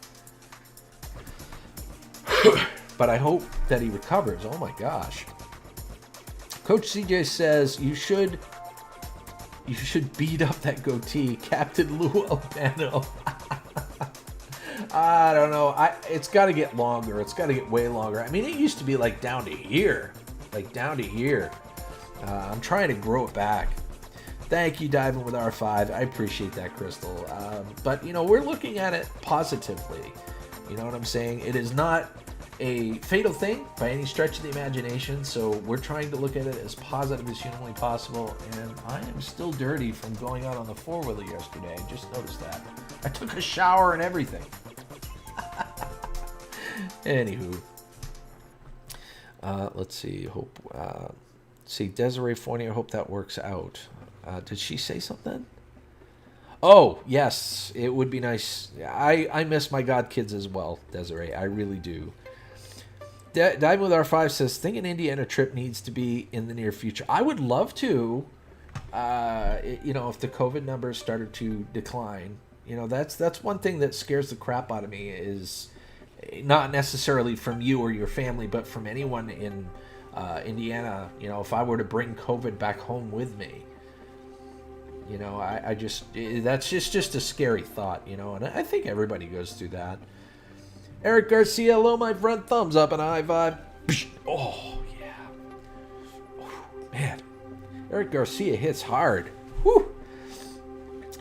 But I hope that he recovers. Oh my gosh. Coach CJ says you should beat up that goatee, Captain Lou Albano. I don't know. It's got to get longer. It's got to get way longer. I mean, it used to be like down to here. I'm trying to grow it back. Thank you, Diving with R5. I appreciate that, Crystal. But, you know, we're looking at it positively. You know what I'm saying? It is not a fatal thing by any stretch of the imagination, so we're trying to look at it as positive as humanly possible. And I am still dirty from going out on the four-wheeler yesterday. I just noticed that. I took a shower and everything. Anywho, let's see. Desiree Fournier. Hope that works out. Did she say something? Oh yes, it would be nice. I miss my god kids as well, Desiree. I really do. Dive with R5 says, think an Indiana trip needs to be in the near future. I would love to. If the COVID numbers started to decline, that's one thing that scares the crap out of me, is not necessarily from you or your family, but from anyone in Indiana. If I were to bring COVID back home with me, that's just a scary thought, and I think everybody goes through that. Eric Garcia, hello, my friend. Thumbs up and high five. Oh, yeah. Man. Eric Garcia hits hard. Whew.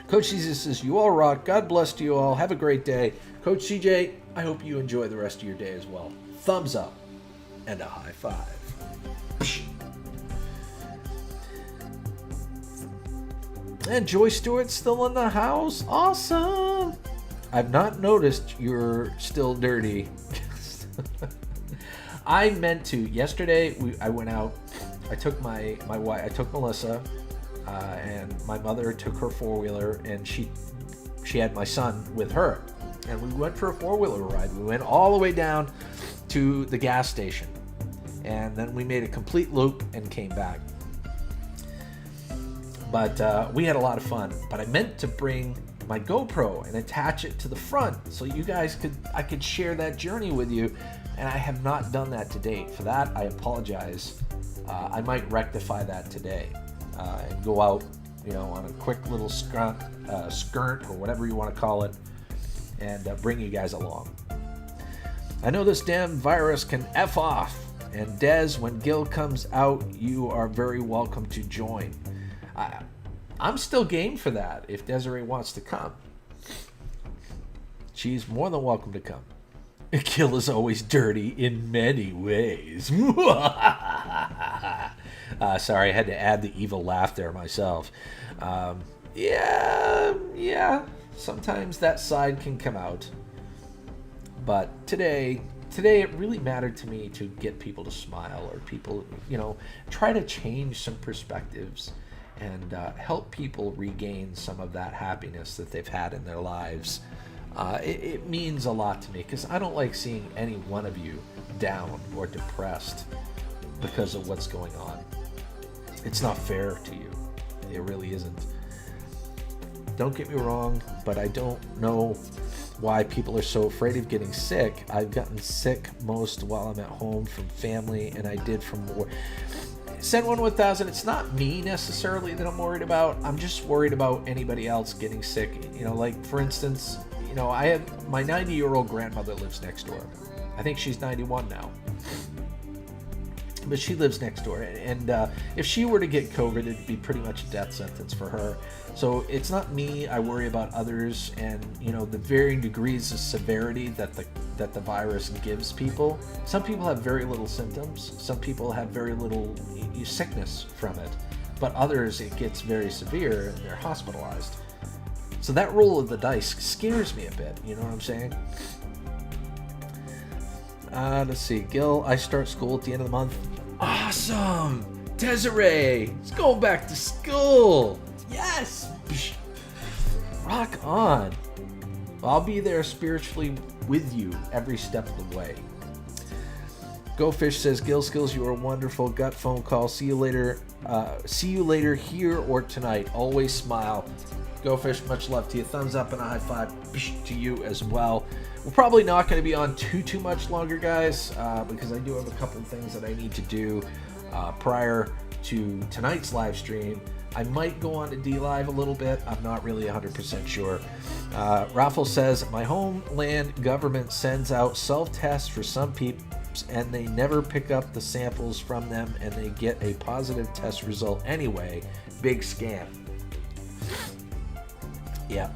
Coach CJ says, you all rock. God bless to you all. Have a great day. Coach CJ, I hope you enjoy the rest of your day as well. Thumbs up and a high five. And Joy Stewart's still in the house. Awesome. I've not noticed you're still dirty. I meant to. Yesterday, I went out. I took my wife. I took Melissa, and my mother took her four-wheeler, and she had my son with her, and we went for a four-wheeler ride. We went all the way down to the gas station, and then we made a complete loop and came back. But we had a lot of fun. But I meant to bring my GoPro and attach it to the front so you guys I could share that journey with you, and I have not done that to date. For that, I apologize. I might rectify that today and go out, on a quick little skirt or whatever you want to call it, and bring you guys along. I know this damn virus can F off, and Des, when Gil comes out, you are very welcome to join. I'm still game for that if Desiree wants to come. She's more than welcome to come. Gil is always dirty in many ways. Sorry, I had to add the evil laugh there myself. Yeah, sometimes that side can come out. But today it really mattered to me to get people to smile, or people, try to change some perspectives and help people regain some of that happiness that they've had in their lives. It means a lot to me, because I don't like seeing any one of you down or depressed because of what's going on. It's not fair to you. It really isn't. Don't get me wrong, but I don't know why people are so afraid of getting sick. I've gotten sick most while I'm at home from family, and I did from work. Send 1,000. It's not me necessarily that I'm worried about. I'm just worried about anybody else getting sick. Like, for instance, I have my 90-year-old grandmother lives next door. I think she's 91 now. But she lives next door, and if she were to get COVID, it'd be pretty much a death sentence for her. So it's not me. I worry about others, and the varying degrees of severity that the virus gives people. Some people have very little symptoms. Some people have very little sickness from it, but others it gets very severe and they're hospitalized. So that roll of the dice scares me a bit. You know what I'm saying? Let's see. Gil, I start school at the end of the month. Awesome! Desiree! It's going back to school! Yes! Rock on! I'll be there spiritually with you every step of the way. Go Fish says, Gil Skills, you are wonderful. Gut phone call. See you later. See you later here or tonight. Always smile. Go Fish, much love to you. Thumbs up and a high five to you as well. We're probably not going to be on too much longer, guys, because I do have a couple of things that I need to do prior to tonight's live stream. I might go on to D-Live a little bit. I'm not really 100% sure. Raffle says, my homeland government sends out self-tests for some people, and they never pick up the samples from them, and they get a positive test result anyway. Big scam. Yeah.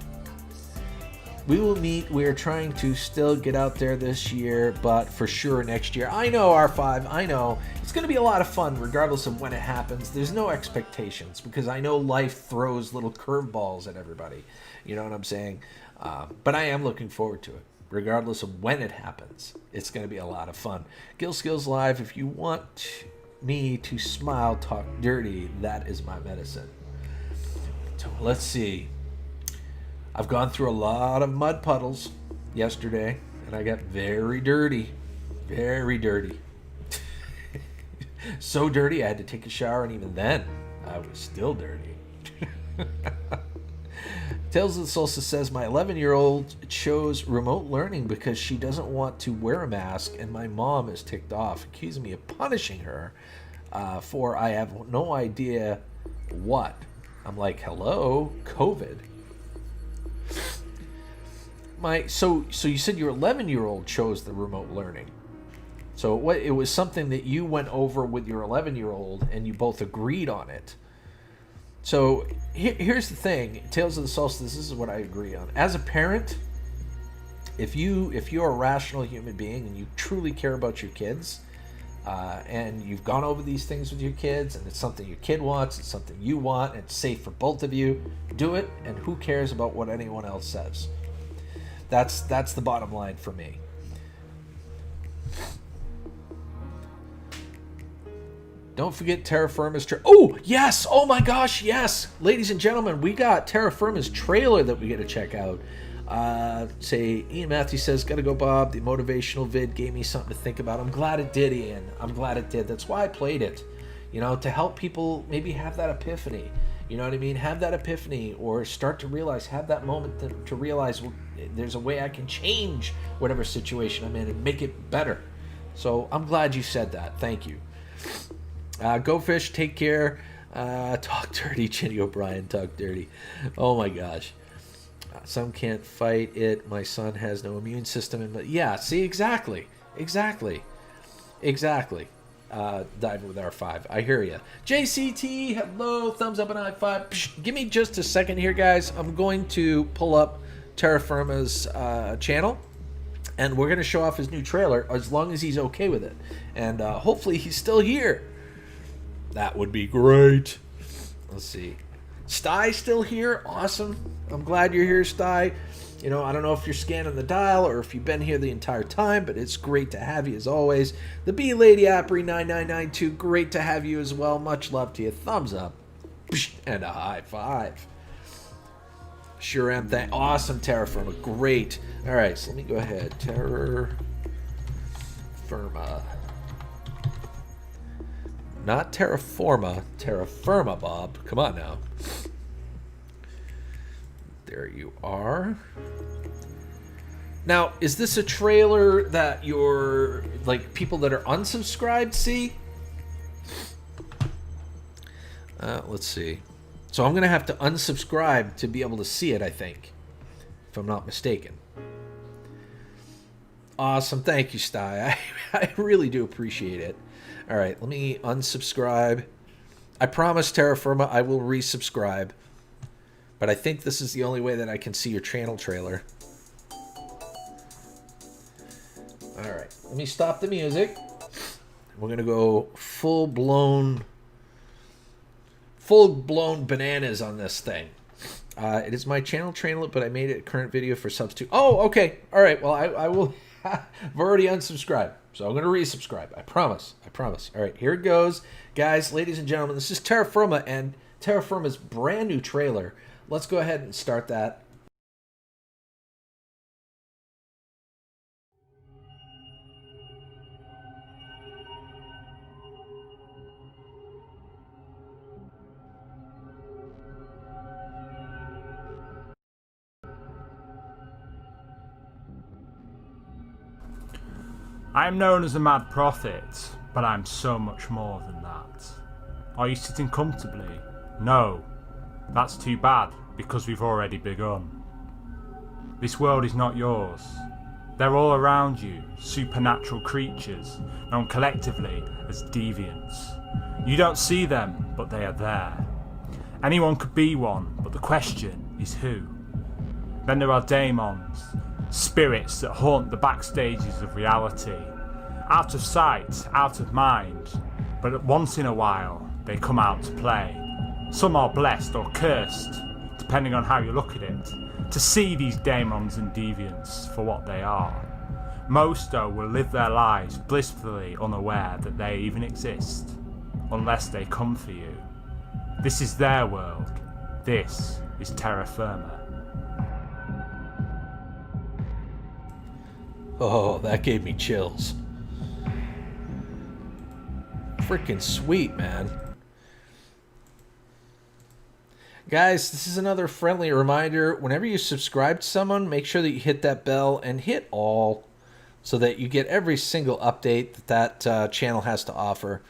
We will meet. We are trying to still get out there this year, but for sure next year. I know, R5. I know. It's going to be a lot of fun regardless of when it happens. There's no expectations because I know life throws little curveballs at everybody. You know what I'm saying? But I am looking forward to it. Regardless of when it happens, it's going to be a lot of fun. Gil Skills Live, if you want me to smile, talk dirty, that is my medicine. So let's see. I've gone through a lot of mud puddles yesterday, and I got very dirty. Very dirty. So dirty, I had to take a shower, and even then, I was still dirty. Tales of the Solstice says, my 11-year-old chose remote learning because she doesn't want to wear a mask, and my mom is ticked off, accusing me of punishing her for I have no idea what. I'm like, hello, COVID. So you said your 11-year-old chose the remote learning. So it was something that you went over with your 11-year-old and you both agreed on it. So here's the thing, Tales of the Solstice, this is what I agree on. As a parent, if you're a rational human being and you truly care about your kids, and you've gone over these things with your kids, and it's something your kid wants, it's something you want, and it's safe for both of you, do it, and who cares about what anyone else says? That's the bottom line for me. Don't forget Terra Firma's oh, yes! Oh my gosh, yes! Ladies and gentlemen, we got Terra Firma's trailer that we get to check out. Ian Matthews says, gotta go, Bob. The motivational vid gave me something to think about. I'm glad it did, Ian. I'm glad it did. That's why I played it. To help people maybe have that epiphany. You know what I mean? Have that epiphany, or start to realize, have that moment to realize, well, there's a way I can change whatever situation I'm in and make it better. So I'm glad you said that. Thank you. Go Fish, take care. Talk dirty, Chinny O'Brien, talk dirty. Oh my gosh. Some can't fight it. My son has no immune system. Yeah, see, exactly. Dive with R5. I hear you. JCT, hello. Thumbs up and high five. Psh, give me just a second here, guys. I'm going to pull up Terra Firma's channel, And we're going to show off his new trailer as long as he's okay with it. And hopefully he's still here. That would be great. Let's see. Stye's still here. Awesome. I'm glad you're here, Stye. You know, I don't know if you're scanning the dial or if you've been here the entire time, but it's great to have you as always. The Bee Lady Apri 9992, great to have you as well. Much love to you. Thumbs up. And a high five. Sure am. Awesome, Terra Firma. Great. All right, so let me go ahead. Terra Firma. Not Terraforma. Terra Firma, Bob. Come on now. There you are. Now, is this a trailer that your like people that are unsubscribed see? Let's see. So I'm going to have to unsubscribe to be able to see it, I think, if I'm not mistaken. Awesome. Thank you, Sty. I really do appreciate it. All right, let me unsubscribe. I promise, Terra Firma, I will resubscribe. But I think this is the only way that I can see your channel trailer. All right, let me stop the music. We're going to go full-blown bananas on this thing. It is my channel trailer, but I made it a current video for substitute. Oh, okay. All right. Well, I will. I've already unsubscribed, so I'm going to resubscribe. I promise. All right, here it goes. Guys, ladies and gentlemen, this is Terra Firma and Terra Firma's brand new trailer. Let's go ahead and start that. I am known as a mad prophet, but I'm so much more than that. Are you sitting comfortably? No. That's too bad, because we've already begun. This world is not yours. They're all around you, supernatural creatures, known collectively as deviants. You don't see them, but they are there. Anyone could be one, but the question is who? Then there are daemons, spirits that haunt the backstages of reality. Out of sight, out of mind, but once in a while they come out to play. Some are blessed or cursed, depending on how you look at it, to see these daemons and deviants for what they are. Most, though, will live their lives blissfully unaware that they even exist, unless they come for you. This is their world. This is Terra Firma. Oh, that gave me chills. Freaking sweet, man. Guys, this is another friendly reminder. Whenever you subscribe to someone, make sure that you hit that bell and hit all so that you get every single update that channel has to offer.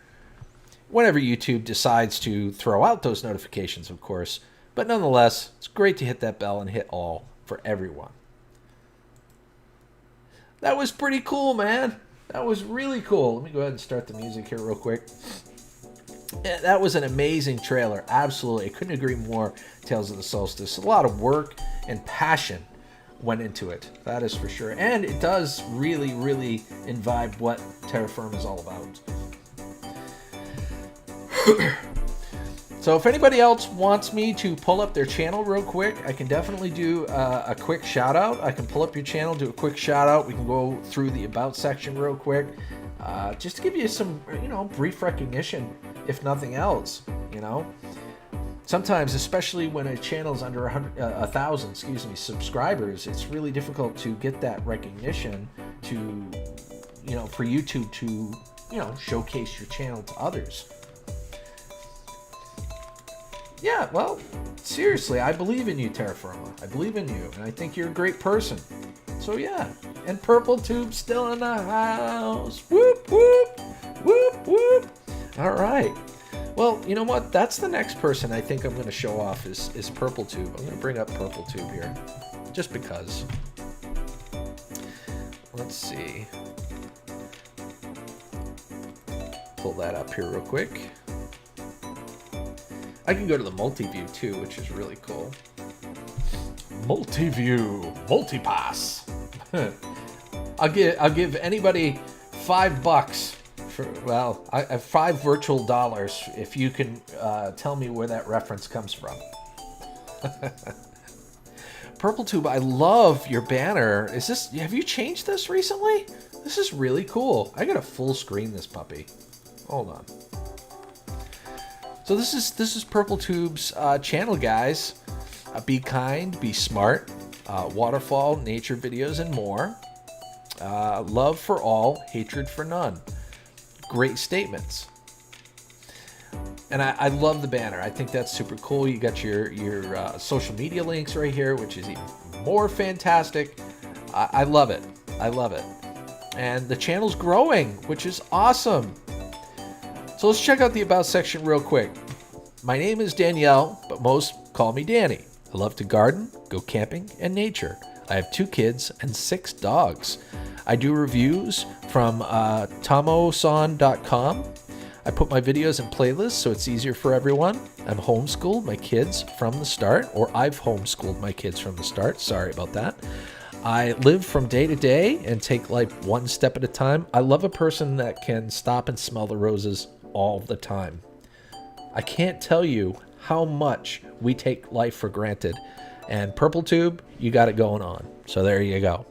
Whenever YouTube decides to throw out those notifications, of course. But nonetheless, it's great to hit that bell and hit all for everyone. That was pretty cool, man. That was really cool. Let me go ahead and start the music here real quick. Yeah, that was an amazing trailer. Absolutely. I couldn't agree more. Tales of the Solstice. A lot of work and passion went into it. That is for sure. And it does really, really imbibe what Terra Firma is all about. So if anybody else wants me to pull up their channel real quick, I can definitely do a quick shout out. I can pull up your channel, do a quick shout out. We can go through the about section real quick, just to give you some, brief recognition, if nothing else. Sometimes, especially when a channel is under 1,000, subscribers, it's really difficult to get that recognition to, for YouTube to, showcase your channel to others. Yeah, well, seriously, I believe in you, Terra Firma. I believe in you, and I think you're a great person. So yeah, and Purple Tube still in the house. Whoop, whoop, whoop, whoop. All right. Well, you know what? That's the next person I think I'm going to show off is Purple Tube. I'm going to bring up Purple Tube here, just because. Let's see. Pull that up here real quick. I can go to the multi-view too, which is really cool. Multi-view, multi-pass. I'll give anybody $5 for, well, I have $5 virtual dollars if you can tell me where that reference comes from. Purple Tube, I love your banner. Have you changed this recently? This is really cool. I gotta full screen this puppy. Hold on. So this is Purple Tube's channel, guys. Be kind, be smart, waterfall, nature videos, and more. Love for all, hatred for none. Great statements. And I love the banner. I think that's super cool. You got your social media links right here, which is even more fantastic. I love it. I love it. And the channel's growing, which is awesome. So let's check out the About section real quick. My name is Danielle, but most call me Danny. I love to garden, go camping, and nature. I have 2 kids and 6 dogs. I do reviews from tomosan.com. I put my videos in playlists so it's easier for everyone. I'm homeschooled my kids from the start, or I've homeschooled my kids from the start. Sorry about that. I live from day to day and take life one step at a time. I love a person that can stop and smell the roses all the time. I can't tell you how much we take life for granted. And Purple Tube, you got it going on. So there you go.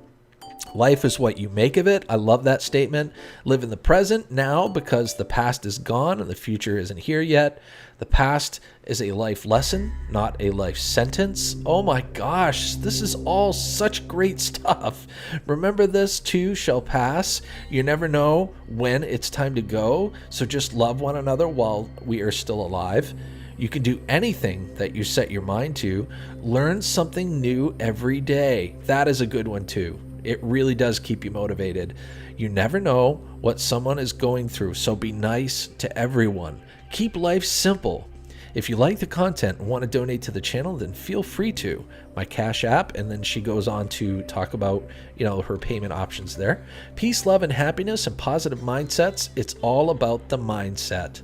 Life is what you make of it. I love that statement. Live in the present now because the past is gone and the future isn't here yet. The past is a life lesson, not a life sentence. Oh my gosh, this is all such great stuff. Remember, this too shall pass. You never know when it's time to go, so just love one another while we are still alive. You can do anything that you set your mind to. Learn something new every day. That is a good one too. It really does keep you motivated. You never know what someone is going through, so be nice to everyone. Keep life simple. If you like the content and want to donate to the channel, then feel free to. My Cash App, and then she goes on to talk about, her payment options there. Peace, love, and happiness and positive mindsets. It's all about the mindset.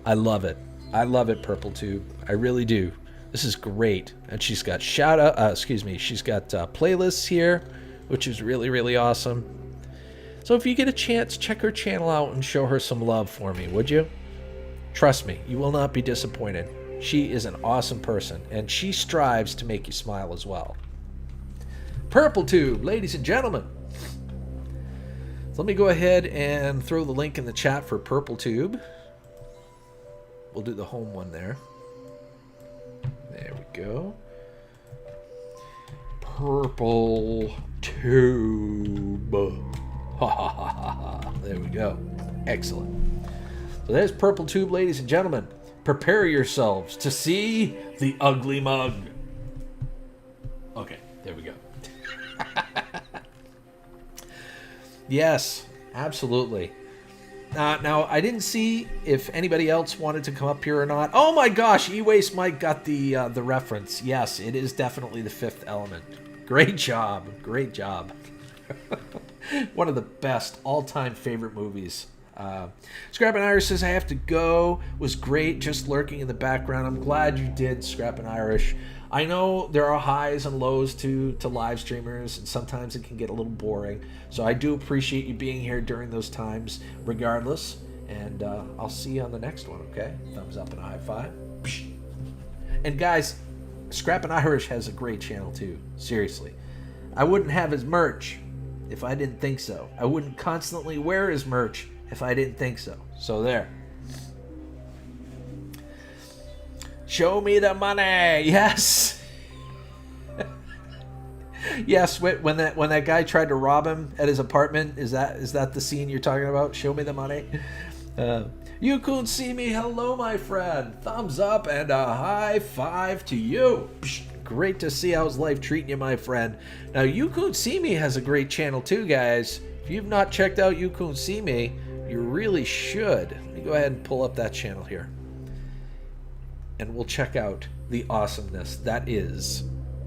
I love it. I love it, Purple Tube. I really do. This is great. And she's got she's got playlists here, which is really, really awesome. So if you get a chance, check her channel out and show her some love for me, would you? Trust me, you will not be disappointed. She is an awesome person, and she strives to make you smile as well. Purple Tube, ladies and gentlemen. So let me go ahead and throw the link in the chat for Purple Tube. We'll do the home one there. There we go. Purple Tube. Ha ha ha ha. There we go. Excellent. So there's Purple Tube, ladies and gentlemen. Prepare yourselves to see the ugly mug. Okay, there we go. Yes, absolutely. Now, I didn't see if anybody else wanted to come up here or not. Oh my gosh, E-Waste Mike got the reference. Yes, it is definitely the Fifth Element. Great job. Great job. One of the best all-time favorite movies. Scrap and Irish says, I have to go. Was great just lurking in the background. I'm glad you did, Scrap and Irish. I know there are highs and lows to live streamers, and sometimes it can get a little boring. So I do appreciate you being here during those times, regardless. And I'll see you on the next one, okay? Thumbs up and a high five. And guys, Scrap and Irish has a great channel too. Seriously. I wouldn't have his merch if I didn't think so. I wouldn't constantly wear his merch if I didn't think so. So there. Show me the money. Yes. Yes, when that guy tried to rob him at his apartment, is that the scene you're talking about? Show me the money. You couldn't see me. Hello, my friend. Thumbs up and a high five to you. Great to see how's life treating you, my friend. Now, You Couldn't See Me has a great channel too, guys. If you've not checked out You Couldn't See Me, you really should. Let me go ahead and pull up that channel here. And we'll check out the awesomeness that is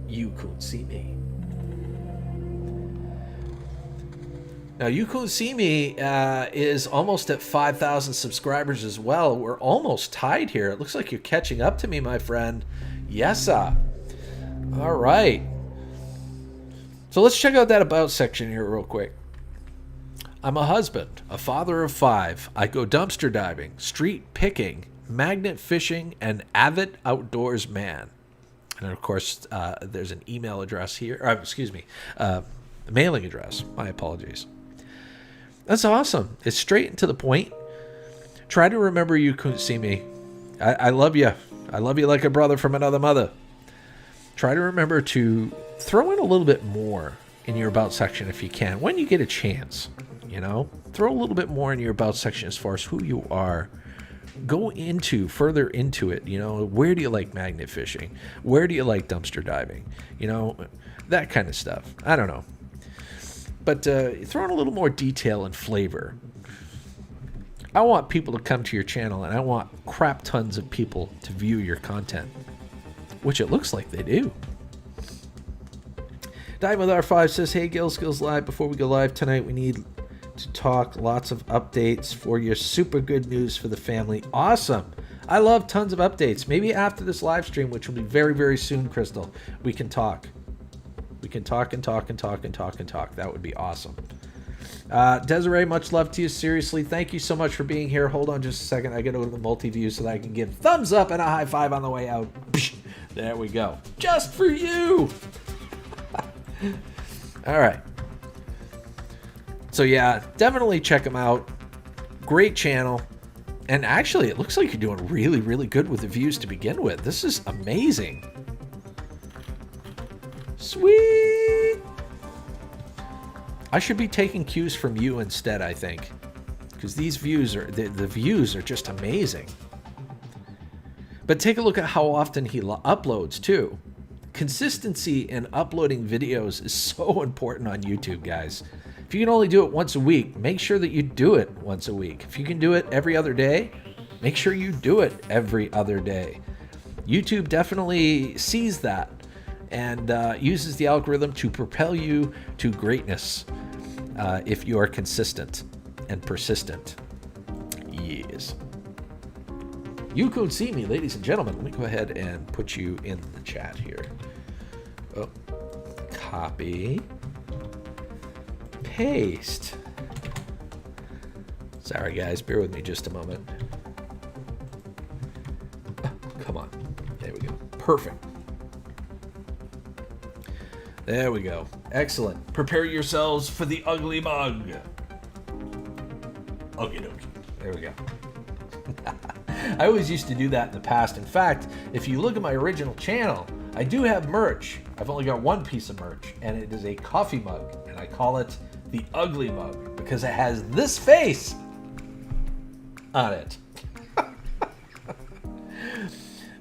You Couldn't See Me. Now, You Couldn't See Me is almost at 5,000 subscribers as well. We're almost tied here. It looks like you're catching up to me, my friend. Yes, sir. All right. So let's check out that About section here real quick. I'm a husband, a father of 5. I go dumpster diving, street picking, magnet fishing, and avid outdoors man. And of course, there's an email address here. A mailing address. My apologies. That's awesome. It's straight and to the point. Try to remember you couldn't see me. I love you. I love you like a brother from another mother. Try to remember to throw in a little bit more in your about section if you can, when you get a chance. You know, throw a little bit more in your about section as far as who you are. Go further into it. You know, where do you like magnet fishing? Where do you like dumpster diving? You know, that kind of stuff. I don't know. But throw in a little more detail and flavor. I want people to come to your channel, and I want crap tons of people to view your content, which it looks like they do. Dive with R5 says, hey, Skills Live. Before we go live tonight, we need to talk lots of updates for your super good news for the family. Awesome. I love tons of updates. Maybe after this live stream, which will be very, very soon, Crystal, we can talk. We can talk and talk and talk and talk and talk. That would be awesome. Desiree, much love to you. Seriously, thank you so much for being here. Hold on just a second. I got to go to the multi-view so that I can give thumbs up and a high five on the way out. There we go. Just for you. All right. So yeah, definitely check them out. Great channel. And actually, it looks like you're doing really, really good with the views to begin with. This is amazing. Sweet. I should be taking cues from you instead, I think. Because these views are, the views are just amazing. But take a look at how often he uploads too. Consistency in uploading videos is so important on YouTube, guys. If you can only do it once a week, make sure that you do it once a week. If you can do it every other day, make sure you do it every other day. YouTube definitely sees that and uses the algorithm to propel you to greatness if you are consistent and persistent. Yes. You could see me, ladies and gentlemen. Let me go ahead and put you in the chat here. Oh, copy. Paste. Sorry, guys. Bear with me just a moment. Oh, come on. There we go. Perfect. There we go. Excellent. Prepare yourselves for the ugly mug. Okie dokie. There we go. I always used to do that in the past. In fact, if you look at my original channel, I do have merch. I've only got one piece of merch, and it is a coffee mug, and I call it the ugly mug because it has this face on it.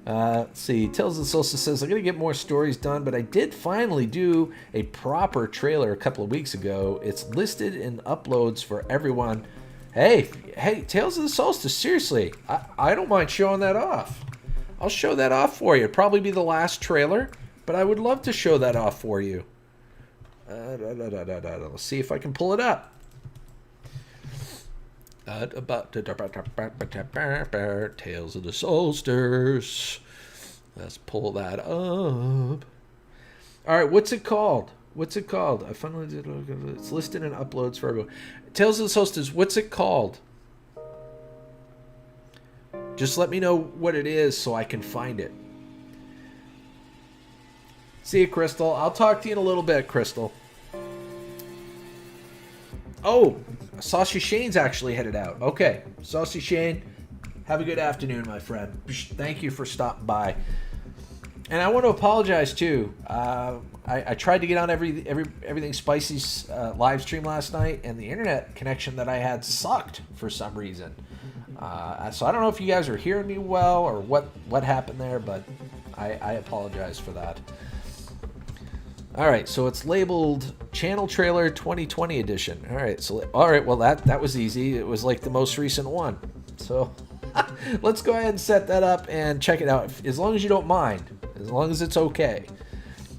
Let's see. Tales of the Solstice says, I'm going to get more stories done, but I did finally do a proper trailer a couple of weeks ago. It's listed in uploads for everyone. Hey, Tales of the Solstice, seriously, I don't mind showing that off. I'll show that off for you. It'll probably be the last trailer, but I would love to show that off for you. Let's see if I can pull it up. Tales of the Solstice. Let's pull that up. All right, what's it called? I finally did. It's listed in uploads for everyone. Tales of the Solstice. What's it called? Just let me know what it is so I can find it. See you, Crystal. I'll talk to you in a little bit, Crystal. Oh, Saucy Shane's actually headed out. Okay, Saucy Shane, have a good afternoon, my friend. Thank you for stopping by. And I want to apologize too. I tried to get on Everything Spicy's live stream last night, and the internet connection that I had sucked for some reason. So I don't know if you guys are hearing me well or what happened there, but I apologize for that. All right, so it's labeled Channel Trailer 2020 Edition. All right, well that was easy. It was like the most recent one. So let's go ahead and set that up and check it out, as long as you don't mind, as long as it's okay.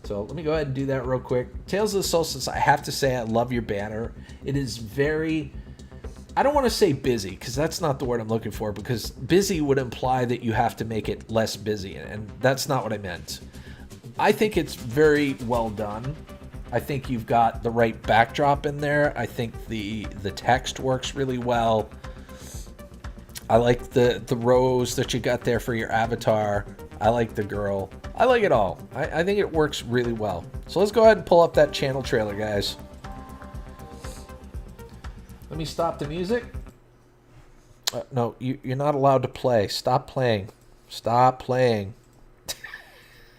So let me go ahead and do that real quick. Tales of the Solstice, I have to say I love your banner. It is very, I don't want to say busy, because that's not the word I'm looking for, because busy would imply that you have to make it less busy, and that's not what I meant. I think it's very well done. I think you've got the right backdrop in there. I think the text works really well. I like the rose that you got there for your avatar. I like the girl. I like it all. I think it works really well. So let's go ahead and pull up that channel trailer, guys. Let me stop the music. No, you're not allowed to play. Stop playing. Stop playing.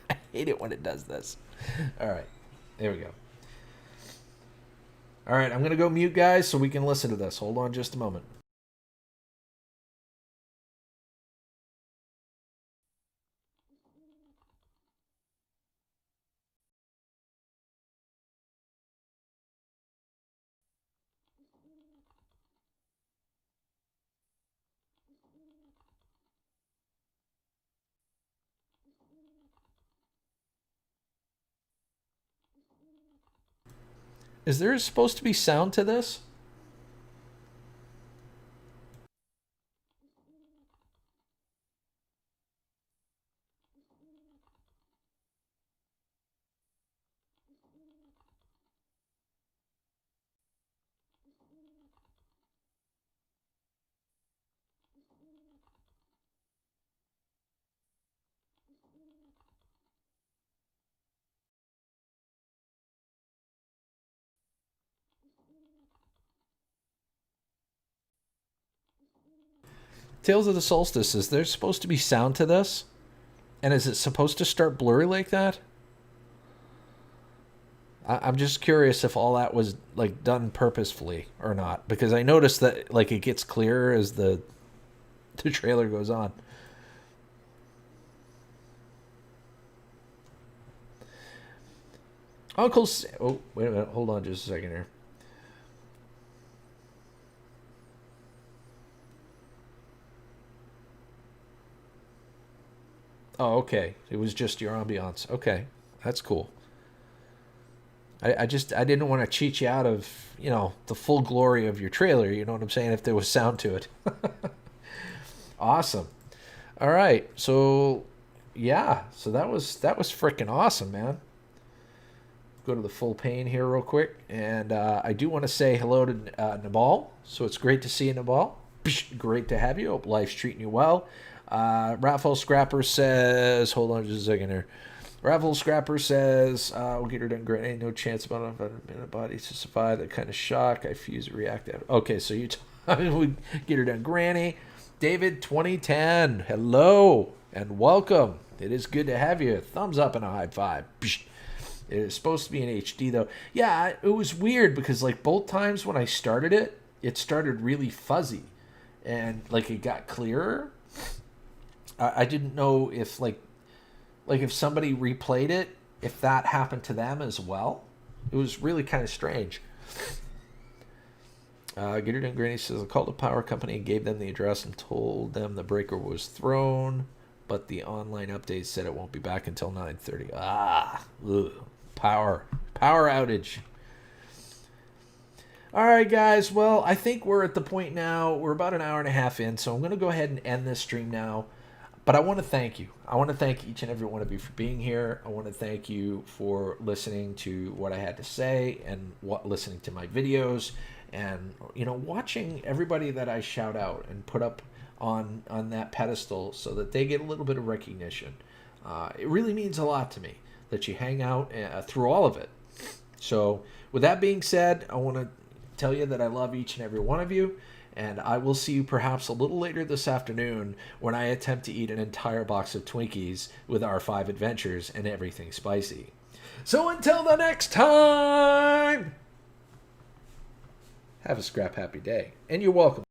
I hate it when it does this. All right. There we go. All right, I'm going to go mute, guys, so we can listen to this. Hold on just a moment. Is there supposed to be sound to this? Tales of the Solstice, is there supposed to be sound to this? And is it supposed to start blurry like that? I'm just curious if all that was like done purposefully or not, because I noticed that like it gets clearer as the trailer goes on. Oh, wait a minute. Hold on just a second here. Oh, okay. It was just your ambiance. Okay. That's cool. I didn't want to cheat you out of, the full glory of your trailer, you know what I'm saying, if there was sound to it. Awesome. All right. So, yeah. So that was freaking awesome, man. Go to the full pane here real quick. And I do want to say hello to Nabal. So it's great to see you, Nabal. Great to have you. Hope life's treating you well. Raffle Scrapper says, hold on just a second here. Raffle Scrapper says, we'll get her done great. Ain't no chance about a body to survive that kind of shock. I fuse react. Okay, so we get her done, Granny. David 2010, hello and welcome. It is good to have you. Thumbs up and a high five. It is supposed to be in HD though. Yeah, it was weird because like both times when I started it, it started really fuzzy, and like it got clearer. I didn't know if like if somebody replayed it, if that happened to them as well. It was really kind of strange. Gittard and Granny says, I called the power company and gave them the address and told them the breaker was thrown, but the online update said it won't be back until 9:30. Power outage. All right, guys. Well, I think we're at the point now. We're about an hour and a half in, so I'm going to go ahead and end this stream now. But I want to thank you. I want to thank each and every one of you for being here. I want to thank you for listening to what I had to say and listening to my videos, and watching everybody that I shout out and put up on that pedestal so that they get a little bit of recognition. It really means a lot to me that you hang out through all of it. So with that being said, I want to tell you that I love each and every one of you. And I will see you perhaps a little later this afternoon when I attempt to eat an entire box of Twinkies with our 5 adventures and everything spicy. So until the next time, have a scrap happy day. And you're welcome.